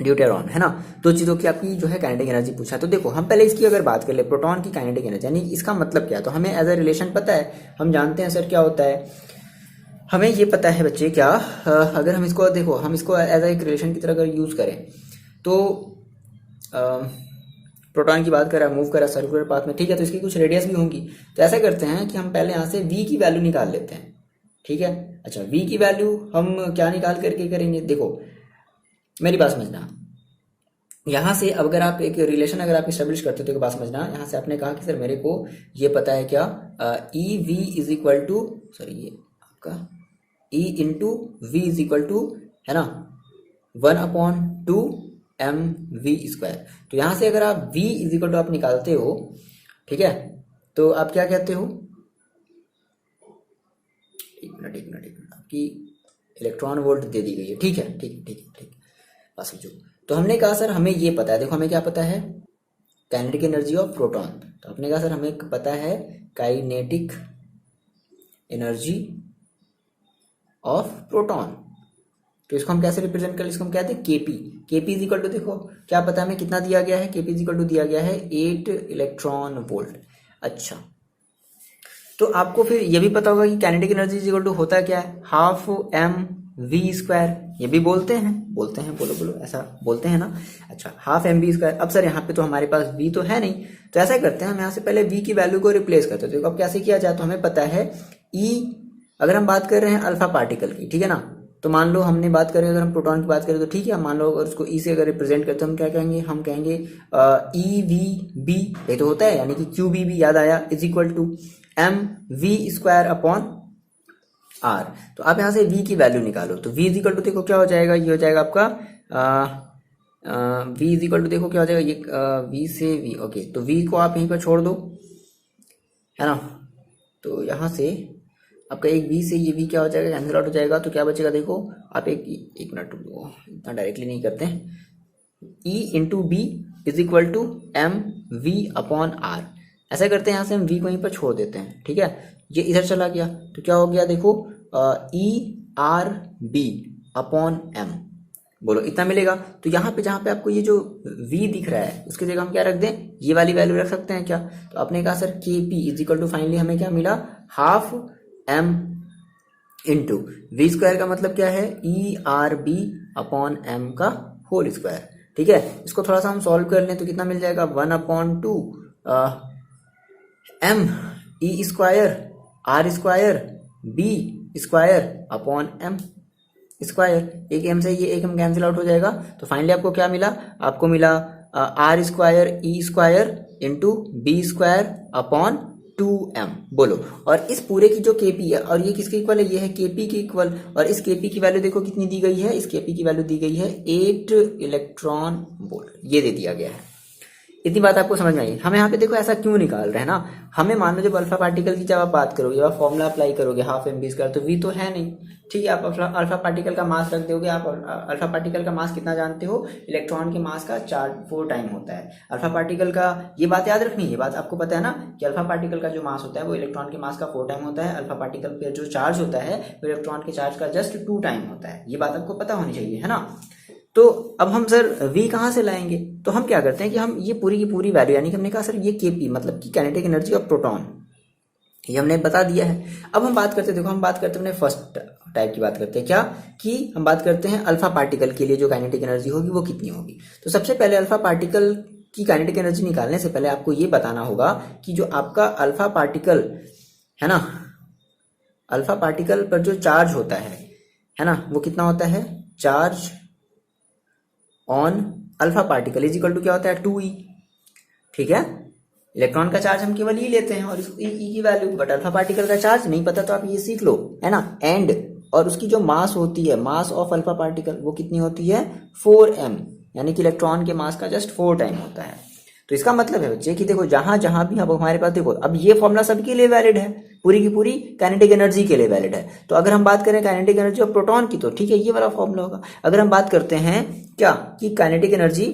ड्यूटेरॉन, है ना। दो चीजों की आपकी जो है काइनेटिक एनर्जी पूछा। तो देखो हम पहले इसकी अगर बात कर ले, प्रोटॉन की काइनेटिक एनर्जी, यानी इसका मतलब क्या है, तो हमें एज अ रिलेशन पता है, हम जानते हैं सर क्या होता है, हमें ये पता है बच्चे क्या, अगर हम इसको देखो, हम इसको एज अ एक रिलेशन की तरह अगर यूज करें तो प्रोटॉन की बात करें, मूव करा सर्कुलर पाथ में, ठीक है, तो इसकी कुछ रेडियस भी होंगी। तो ऐसा करते हैं कि हम पहले यहाँ से v की वैल्यू निकाल लेते हैं। ठीक है, अच्छा v की वैल्यू हम क्या निकाल करके करेंगे, देखो मेरी बात समझना। यहाँ से अब अगर आप एक रिलेशन अगर आप स्टेब्लिश करते हो तो एक बात समझना, यहाँ से आपने कहा कि सर मेरे को ये पता है क्या, E V is equal to, sorry ये आपका E into V is equal to, है ना, 1/2 mv²। तो यहाँ से अगर आप v इज इक्वल टू आप निकालते हो, ठीक है, तो आप क्या कहते हो, एक मिनट, आपकी इलेक्ट्रॉन वोल्ट दे दी गई है। ठीक है, ठीक बस समझो। तो हमने कहा सर हमें ये पता है, देखो हमें क्या पता है, काइनेटिक एनर्जी ऑफ प्रोटॉन। तो आपने कहा सर हमें पता है काइनेटिक एनर्जी ऑफ प्रोटॉन। तो इसको हम कैसे रिप्रेजेंट करें, इसको हम कहते हैं केपी इज इक्वल टू, देखो क्या पता है हमें कितना दिया गया है, केपी इज इक्वल टू दिया गया है 8 इलेक्ट्रॉन वोल्ट। अच्छा, तो आपको फिर ये भी पता होगा कि kinetic energy is equal to होता क्या है, हाफ mv²। ये भी बोलते हैं, बोलो ऐसा बोलते हैं ना। अच्छा, हाफ mv²। अब सर यहाँ पे तो हमारे पास v तो है नहीं, तो ऐसा करते हैं हम यहाँ से पहले v की वैल्यू को रिप्लेस करते हैं। तो अब कैसे किया जाए, तो हमें पता है E, अगर हम बात कर रहे हैं अल्फा पार्टिकल की, ठीक है ना, तो मान लो हमने बात करें, अगर हम प्रोटॉन की बात करें तो ठीक है, मान लो अगर उसको ई से अगर रिप्रेजेंट करते हैं हम क्या कहेंगे, हम कहेंगे ई वी बी, ये तो होता है, यानी कि क्यू बी भी याद आया, is equal to mv² upon r। तो आप यहाँ से v की वैल्यू निकालो, तो v इज इक्वल टू देखो क्या हो जाएगा, ये हो जाएगा आपका v इज इक्वल टू देखो क्या हो जाएगा, ये v से v, ओके, तो v को आप यहीं पर छोड़ दो, है ना। तो यहाँ से आपका एक v से ये v क्या हो जाएगा, कैंसिल आउट हो जाएगा। तो क्या बचेगा, देखो आप एक मिनट रुको, इतना डायरेक्टली नहीं करते हैं, e into B is equal to mv/r। ऐसा करते हैं, यहाँ से हम v को यहीं पर छोड़ देते हैं, ठीक है, ये इधर चला गया, तो क्या हो गया देखो, ERB/m, बोलो इतना मिलेगा। तो यहाँ पे जहाँ पे आपको ये जो v दिख रहा है उसकी जगह हम क्या रख दें, ये वाली वैल्यू रख सकते हैं क्या। तो आपने कहा sir kp is equal to, finally हमें क्या मिला, हाफ इंटू वी स्क्वायर का मतलब क्या है, E R B upon M का होल स्क्वायर। ठीक है, इसको थोड़ा सा हम सॉल्व कर लें तो कितना मिल जाएगा, 1/2 M E square R square B square upon M square. एक एम से ये एक एम कैंसिल आउट हो जाएगा, तो फाइनली आपको क्या मिला, आपको मिला R square E square into B square upon 2m। बोलो, और इस पूरे की जो केपी है, और ये किसके इक्वल है, ये है केपी के इक्वल, और इस केपी की वैल्यू देखो कितनी दी गई है, इस केपी की वैल्यू दी गई है 8 इलेक्ट्रॉन वोल्ट, ये दे दिया गया है। इतनी बात आपको समझ में आई। हम यहाँ पे देखो ऐसा क्यों निकाल रहे हैं ना, हमें मान लो जब अल्फा पार्टिकल की जब आप बात करोगे, आप फॉर्मूला अप्लाई करोगे हाफ एम बी स्क्वायर, तो वी तो है नहीं, ठीक है, आप अल्फा पार्टिकल का मास रख दोगे। आप अल्फा पार्टिकल का मास कितना जानते हो, इलेक्ट्रॉन के मास का 4 टाइम होता है अल्फा पार्टिकल का। ये बात याद रखनी है, ये बात आपको पता है ना कि अल्फा पार्टिकल का जो मास होता है वो इलेक्ट्रॉन के मास का 4 टाइम होता है। अल्फा पार्टिकल पे जो चार्ज होता है वो इलेक्ट्रॉन के चार्ज का जस्ट 2 टाइम होता है। ये बात आपको पता होनी चाहिए, है ना। तो अब हम सर v कहाँ से लाएंगे, तो हम क्या करते हैं कि हम ये पूरी की पूरी वैल्यू, यानी कि हमने कहा सर ये kp मतलब कि काइनेटिक एनर्जी ऑफ प्रोटॉन, ये हमने बता दिया है। अब हम बात करते हैं, देखो हम बात करते हैं अपने फर्स्ट टाइप की बात करते हैं, क्या कि हम बात करते हैं अल्फा पार्टिकल के लिए जो काइनेटिक एनर्जी होगी वो कितनी होगी। तो सबसे पहले अल्फा पार्टिकल की काइनेटिक एनर्जी निकालने से पहले आपको ये बताना होगा कि जो आपका अल्फा पार्टिकल है ना, अल्फा पार्टिकल पर जो चार्ज होता है ना, वो कितना होता है, charge on alpha particle is equal to क्या होता है, 2e। ठीक है, इलेक्ट्रॉन का चार्ज हम केवल ई लेते हैं और इस ई की वैल्यू, बट अल्फा पार्टिकल का चार्ज नहीं पता तो आप ये सीख लो, है ना। एंड और उसकी जो मास होती है, मास ऑफ अल्फा पार्टिकल, वो कितनी होती है, 4m, यानी कि इलेक्ट्रॉन के मास का जस्ट 4 टाइम होता है। तो इसका मतलब है बच्चे कि देखो जहां जहां भी अब हमारे पास, देखो अब ये फॉर्मूला सबके लिए वैलिड है, पूरी की पूरी काइनेटिक एनर्जी के लिए वैलिड है। तो अगर हम बात करें काइनेटिक एनर्जी ऑफ प्रोटॉन की, तो ठीक है ये वाला फॉर्मूला होगा। अगर हम बात करते हैं क्या कि kinetic energy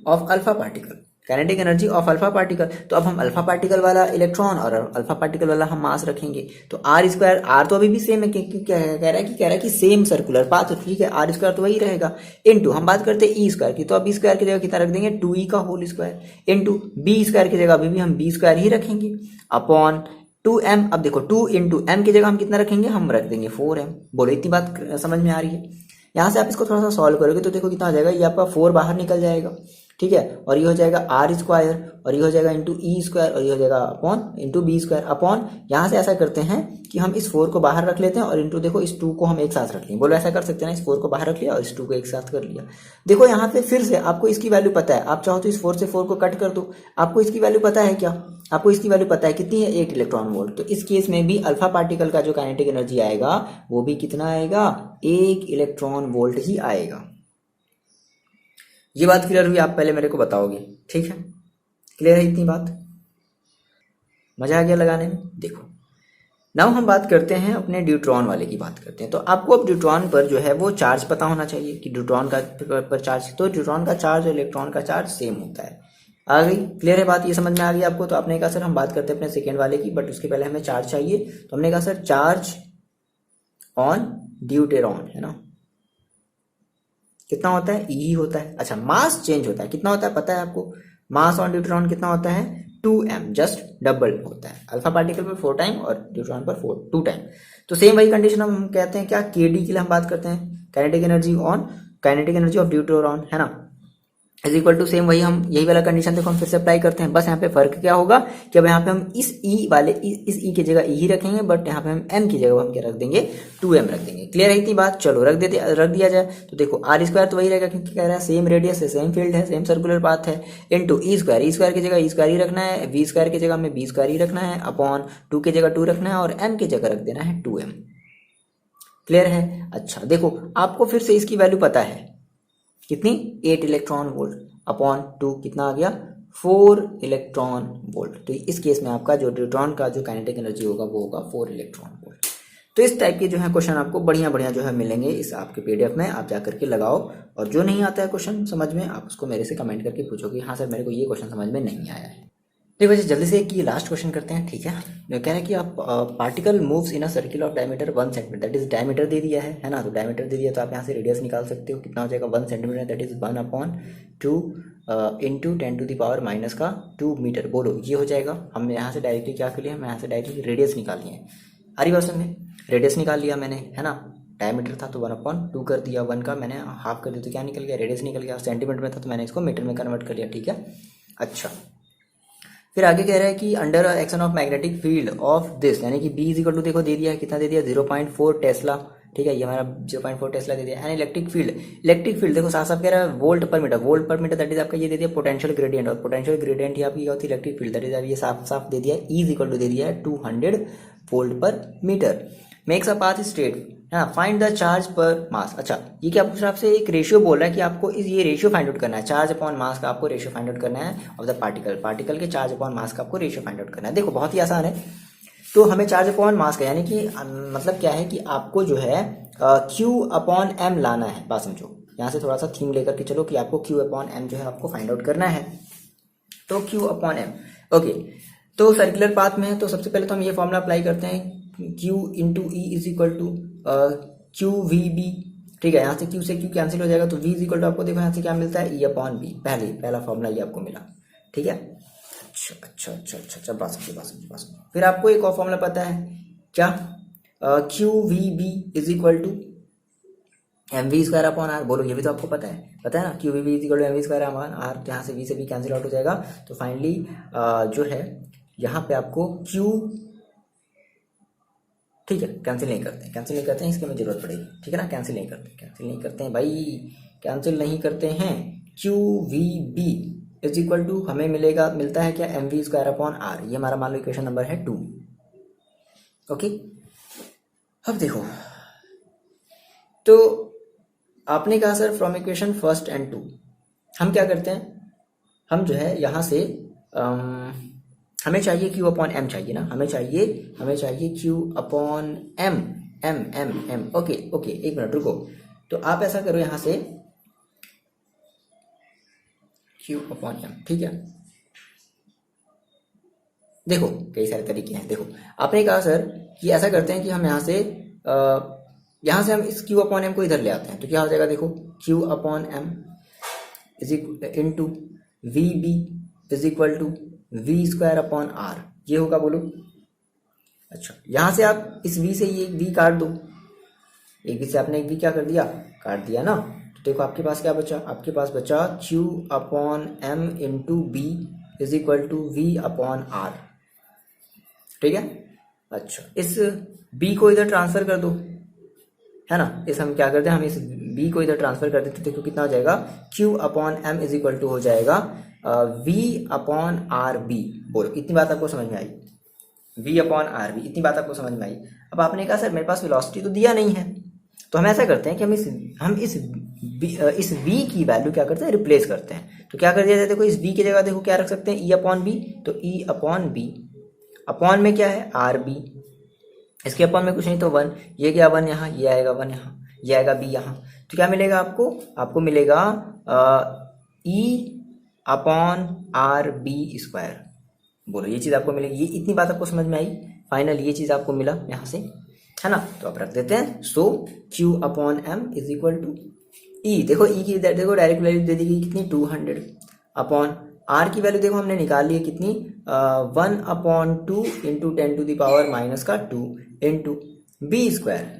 of alpha particle, kinetic energy of alpha particle, तो अब हम अल्फा पार्टिकल वाला इलेक्ट्रॉन और अल्फा पार्टिकल वाला हम मास रखेंगे। तो आर स्क्वायर, आर तो अभी भी सेम है, क्या कह रहा है कि सेम सर्कुलर पाथ, ठीक है, आर स्क्वायर तो वही रहेगा। इनटू हम बात करते हैं ई स्क्वायर की, तो अब बी स्क्वायर की जगह कितना रख देंगे, 2e का whole square, into B square की जगह अभी भी हम बी स्क्वायर ही रखेंगे अपॉन 2m। अब देखो 2 इंटू एम की जगह हम कितना रखेंगे, हम रख देंगे 4m। बोलो इतनी बात समझ में आ रही है। यहाँ से आप इसको थोड़ा सा सॉल्व करोगे तो देखो कितना आ जाएगा, ये आपका 4 बाहर निकल जाएगा, ठीक है, और ये हो जाएगा आर स्क्वायर, और ये हो जाएगा इंटू ई स्क्वायर, और ये हो जाएगा upon into B square upon, यहाँ से ऐसा करते हैं कि हम इस 4 को बाहर रख लेते हैं और इंटू देखो इस 2 को हम एक साथ रख लेंगे। बोलो ऐसा कर सकते हैं ना, इस 4 को बाहर रख लिया और इस 2 को एक साथ कर लिया। देखो यहाँ पे फिर से आपको इसकी वैल्यू पता है, आप चाहो तो इस 4 से 4 को कट कर दो, आपको इसकी वैल्यू पता है क्या, आपको इसकी वैल्यू पता है कितनी है, 8 इलेक्ट्रॉन वोल्ट। तो इस केस में भी अल्फा पार्टिकल का जो काइनेटिक एनर्जी आएगा वो भी कितना आएगा, 1 इलेक्ट्रॉन वोल्ट ही आएगा। ये बात क्लियर हुई, आप पहले मेरे को बताओगे, ठीक है, क्लियर है इतनी बात, मजा आ गया लगाने में। देखो नाउ हम बात करते हैं अपने ड्यूट्रॉन वाले की बात करते हैं। तो आपको अब ड्यूट्रॉन पर जो है वो चार्ज पता होना चाहिए कि ड्यूट्रॉन का पर चार्ज, तो ड्यूट्रॉन का चार्ज और इलेक्ट्रॉन का चार्ज सेम होता है। आ गई, क्लियर है बात, ये समझ में आ गई आपको। तो आपने कहा सर हम बात करते हैं अपने सेकेंड वाले की, बट उसके पहले हमें चार्ज चाहिए, तो हमने कहा सर चार्ज ऑन ड्यूटेरॉन, है ना, कितना होता है, ई होता है। अच्छा, मास चेंज होता है, कितना होता है पता है आपको, मास ऑन ड्यूट्रॉन कितना होता है, 2m, जस्ट डबल होता है। अल्फा पार्टिकल पर 4 टाइम और ड्यूट्रॉन पर 2 टाइम। तो सेम वही कंडीशन हम कहते हैं क्या, kd के लिए हम बात करते हैं काइनेटिक एनर्जी ऑफ ड्यूटेरॉन, है ना, इज इक्वल टू सेम वही, हम यही वाला कंडीशन देखो हम फिर से अप्लाई करते हैं। बस यहाँ पे फर्क क्या होगा कि अब यहाँ पे हम इस ई की जगह ई ही रखेंगे, बट यहाँ पे हम m की जगह हम क्या रख देंगे, 2m रख देंगे। क्लियर है इतनी बात, चलो रख दिया जाए। तो देखो आर स्क्वायर तो वही रहेगा क्योंकि कह रहा है सेम रेडियस है, सेम फील्ड है, सेम सर्कुलर पाथ है, इनटू ई स्क्वायर की जगह ई स्क्वायर ही रखना है, वी स्क्वायर की जगह हमें बी स्क्वायर ही रखना है, अपॉन 2 की जगह 2 रखना है और m की जगह रख देना है 2m। क्लियर है। अच्छा देखो आपको फिर से इसकी वैल्यू पता है कितनी, 8 इलेक्ट्रॉन वोल्ट अपॉन 2 कितना आ गया, 4 इलेक्ट्रॉन वोल्ट। तो इस केस में आपका जो ड्यूट्रॉन का जो काइनेटिक एनर्जी होगा वो होगा 4 इलेक्ट्रॉन वोल्ट। तो इस टाइप के जो है क्वेश्चन आपको बढ़िया जो है मिलेंगे इस आपके पीडीएफ में, आप जाकर के लगाओ। और जो नहीं आता है क्वेश्चन समझ में, आप उसको मेरे से कमेंट करके पूछोगे, हाँ सर मेरे को ये क्वेश्चन समझ में नहीं आया है। देखो जी जल्दी से एक ये लास्ट क्वेश्चन करते हैं, ठीक है। कह रहा है कि आप particle moves in a circle of diameter 1 centimetre, that is diameter दे दिया है ना, तो डायमीटर दे दिया तो आप यहाँ से रेडियस निकाल सकते हो, कितना हो जाएगा 1 centimetre, that is 1/2 into 10⁻⁻2 metre. बोलो ये हो जाएगा, हम यहाँ से डायरेक्टली क्या कर लिया, हम यहाँ से डायरेक्टली रेडियस निकालिए। आ रही बात समझ में। रेडियस निकाल लिया मैंने, है ना, डायमीटर था तो 1/2 कर दिया, 1 का मैंने हाफ कर दिया तो क्या निकल गया, रेडियस निकल गया। सेंटीमीटर में था तो मैंने इसको मीटर में कन्वर्ट कर लिया, ठीक है। अच्छा, फिर आगे कह रहा है कि under action of magnetic field of this, यानी कि बी इज इक्वल टू, देखो दे दिया है, कितना दे दिया, 0.4 टेस्ला, ठीक है, ये हमारा 0.4 टेस्ला दे दिया। एंड इलेक्ट्रिक फील्ड देखो साफ साफ कह रहा है volt per metre, that is आपका ये दे दिया पोटेंशियल ग्रेडियंट, और पोटेंशियल ग्रेडियंट ही आपकी क्या होती है, इलेक्ट्रिक फील्ड, दैट इज ये साफ साफ दे दिया है, ई इज इक्वल टू दे दिया है 200 volt per metre. Makes a path straight, है ना, फाइंड द चार्ज पर मास। अच्छा, ये क्या पूछ रहा है आपसे, एक रेशियो बोल रहा है कि आपको ये रेशियो फाइंड आउट करना है, चार्ज अपॉन मास का आपको रेशियो फाइंड आउट करना है ऑफ द पार्टिकल के चार्ज अपॉन मास का आपको रेशियो फाइंड आउट करना है। देखो बहुत ही आसान है, तो हमें चार्ज अपॉन मास का, यानी कि मतलब क्या है कि आपको जो है क्यू अपॉन एम लाना है, बात समझो, यहाँ से थोड़ा सा थीम लेकर के चलो कि आपको क्यू अपॉन एम जो है आपको फाइंड आउट करना है, तो क्यू अपॉन एम। ओके, तो सर्कुलर पाथ में है तो सबसे पहले तो हम ये फॉर्मूला अप्लाई करते हैं, Q into E is equal to Q V B, ठीक है, यहाँ से Q से Q कैंसिल हो जाएगा तो V इज इक्वल टू आपको देखो यहाँ से क्या मिलता है, E अपॉन बी, पहला फॉर्मूला ये आपको मिला, ठीक है। अच्छा, बात समझो। फिर आपको एक और फॉर्मूला पता है क्या, Q V B is equal to M V square upon R, बोलो ये भी तो आपको पता है ना, Q V B is equal to M V square upon R, यहाँ से V से V कैंसिल आउट हो जाएगा, तो फाइनली जो है यहाँ पे आपको Q, ठीक है, कैंसिल नहीं करते हैं, इसकी हमें जरूरत पड़ेगी, ठीक है ना, कैंसिल नहीं करते हैं भाई, कैंसिल नहीं करते हैं। Q V B is equal to हमें मिलता है क्या, M V square upon R, ये हमारा मान लो इक्वेशन नंबर है 2। ओके, अब देखो, तो आपने कहा sir from equation first and 2, हम क्या करते हैं, हम जो है यहाँ से हमें चाहिए Q अपॉन एम चाहिए ना, हमें चाहिए Q अपॉन एम। ओके, एक मिनट रुको, तो आप ऐसा करो यहाँ से Q अपॉन एम, ठीक है। देखो कई सारे तरीके हैं, देखो आपने कहा सर कि ऐसा करते हैं कि हम यहाँ से हम इस Q अपॉन एम को इधर ले आते हैं, तो क्या हो जाएगा, देखो Q upon M is equal V B is equal to V square upon R, ये होगा, बोलो। अच्छा, यहां से आप इस V से ये V काट दो, एक V से आपने एक V क्या कर दिया, काट दिया ना, तो देखो आपके पास क्या बचा, आपके पास बचा Q upon M into B is equal to V upon R, ठीक है। अच्छा, इस B को इधर ट्रांसफर कर दो, है ना, इस हम क्या करते हैं, हम इस B को इधर ट्रांसफर कर देते, देखो कितना हो जाएगा, Q upon M is equal to हो जाएगा V अपॉन आर बी, बोलो इतनी बात आपको समझ में आई, V अपॉन आर बी, इतनी बात आपको समझ में आई। अब आपने कहा सर मेरे पास वेलोसिटी तो दिया नहीं है, तो हम ऐसा करते हैं कि हम इस V की वैल्यू क्या करते हैं, रिप्लेस करते हैं, तो क्या कर दिया जाए, देखो इस V की जगह देखो क्या रख सकते हैं, E अपॉन बी, तो E अपॉन बी, अपॉन में क्या है, आर बी, इसके अपॉन में कुछ नहीं तो 1, ये क्या 1 यहाँ, ये आएगा 1 यहाँ, ये आएगा B यहाँ, तो क्या मिलेगा आपको मिलेगा E upon R B square, बोलो ये चीज आपको मिलेगी, ये इतनी बात आपको समझ में आई, फाइनल ये चीज आपको मिला यहाँ से, है ना, तो आप रख देते हैं, so Q upon M is equal to E, देखो E की देखो डायरेक्ट वैल्यू दे दी गई कितनी, 200 अपॉन R की वैल्यू देखो हमने निकाल ली है कितनी, 1 upon 2 into 10 to the power minus का 2 इंटू बी स्क्वायर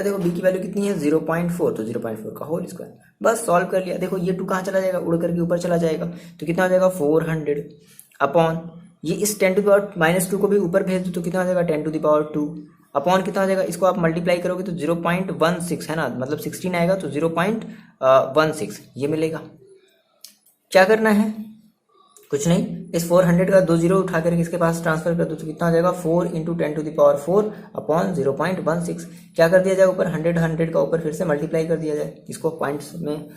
देखो B की वैल्यू कितनी है, 0.4, तो 0.4 का होल स्क्वायर, बस सॉल्व कर लिया। देखो ये 2 कहाँ चला जाएगा, उड़ करके ऊपर चला जाएगा, तो कितना हो जाएगा 400 अपॉन ये इस 10 टू द पावर माइनस 2 को भी ऊपर भेज दो, तो कितना हो जाएगा 10 टू द पावर 2 अपॉन कितना हो जाएगा, इसको आप मल्टीप्लाई करोगे तो 0.16 है ना, मतलब 16 आएगा तो 0.16 ये मिलेगा। क्या करना है, कुछ नहीं, इस 400 का 2 जीरो उठा करके इसके पास ट्रांसफर कर दो, तो कितना हो जाएगा 4 into 10 to the power 4 upon 0.16, क्या कर दिया जाए ऊपर 100 का ऊपर फिर से मल्टीप्लाई कर दिया जाए, इसको पॉइंट्स में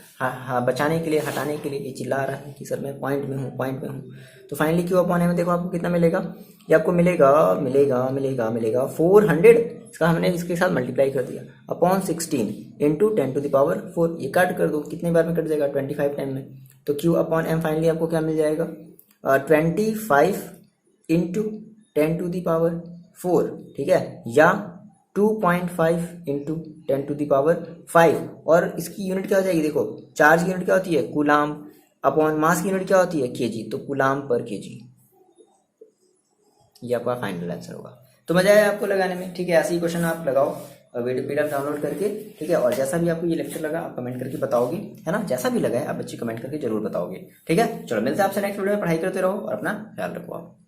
बचाने के लिए, हटाने के लिए, ये चिल्ला रहा है कि सर मैं पॉइंट में हूँ, तो फाइनली क्यू अपॉन में देखो आपको कितना मिलेगा, ये आपको मिलेगा 400, इसका हमने इसके साथ मल्टीप्लाई कर दिया upon 16 into 10 to the power 4, ये काट कर दो, कितने बार में कट जाएगा 25 टाइम में, तो Q अपॉन एम फाइनली आपको क्या मिल जाएगा 25 इंटू 10 टू द पावर 4, ठीक है, या 2.5 इंटू 10 टू द पावर 5, और इसकी यूनिट क्या हो जाएगी, देखो चार्ज की यूनिट क्या होती है, कूलाम, अपॉन मास की यूनिट क्या होती है, केजी, तो कूलाम पर केजी, ये आपका फाइनल आंसर होगा। तो मजा आया आपको लगाने में, ठीक है। ऐसे ही क्वेश्चन आप लगाओ वीडियो पीडीएफ डाउनलोड करके, ठीक है। और जैसा भी आपको ये लेक्चर लगा आप कमेंट करके बताओगे, है ना। जैसा भी लगा है आप बच्चे कमेंट करके जरूर बताओगे, ठीक है। चलो मिलते हैं आपसे नेक्स्ट वीडियो में। पढ़ाई करते रहो और अपना ख्याल रखो आप।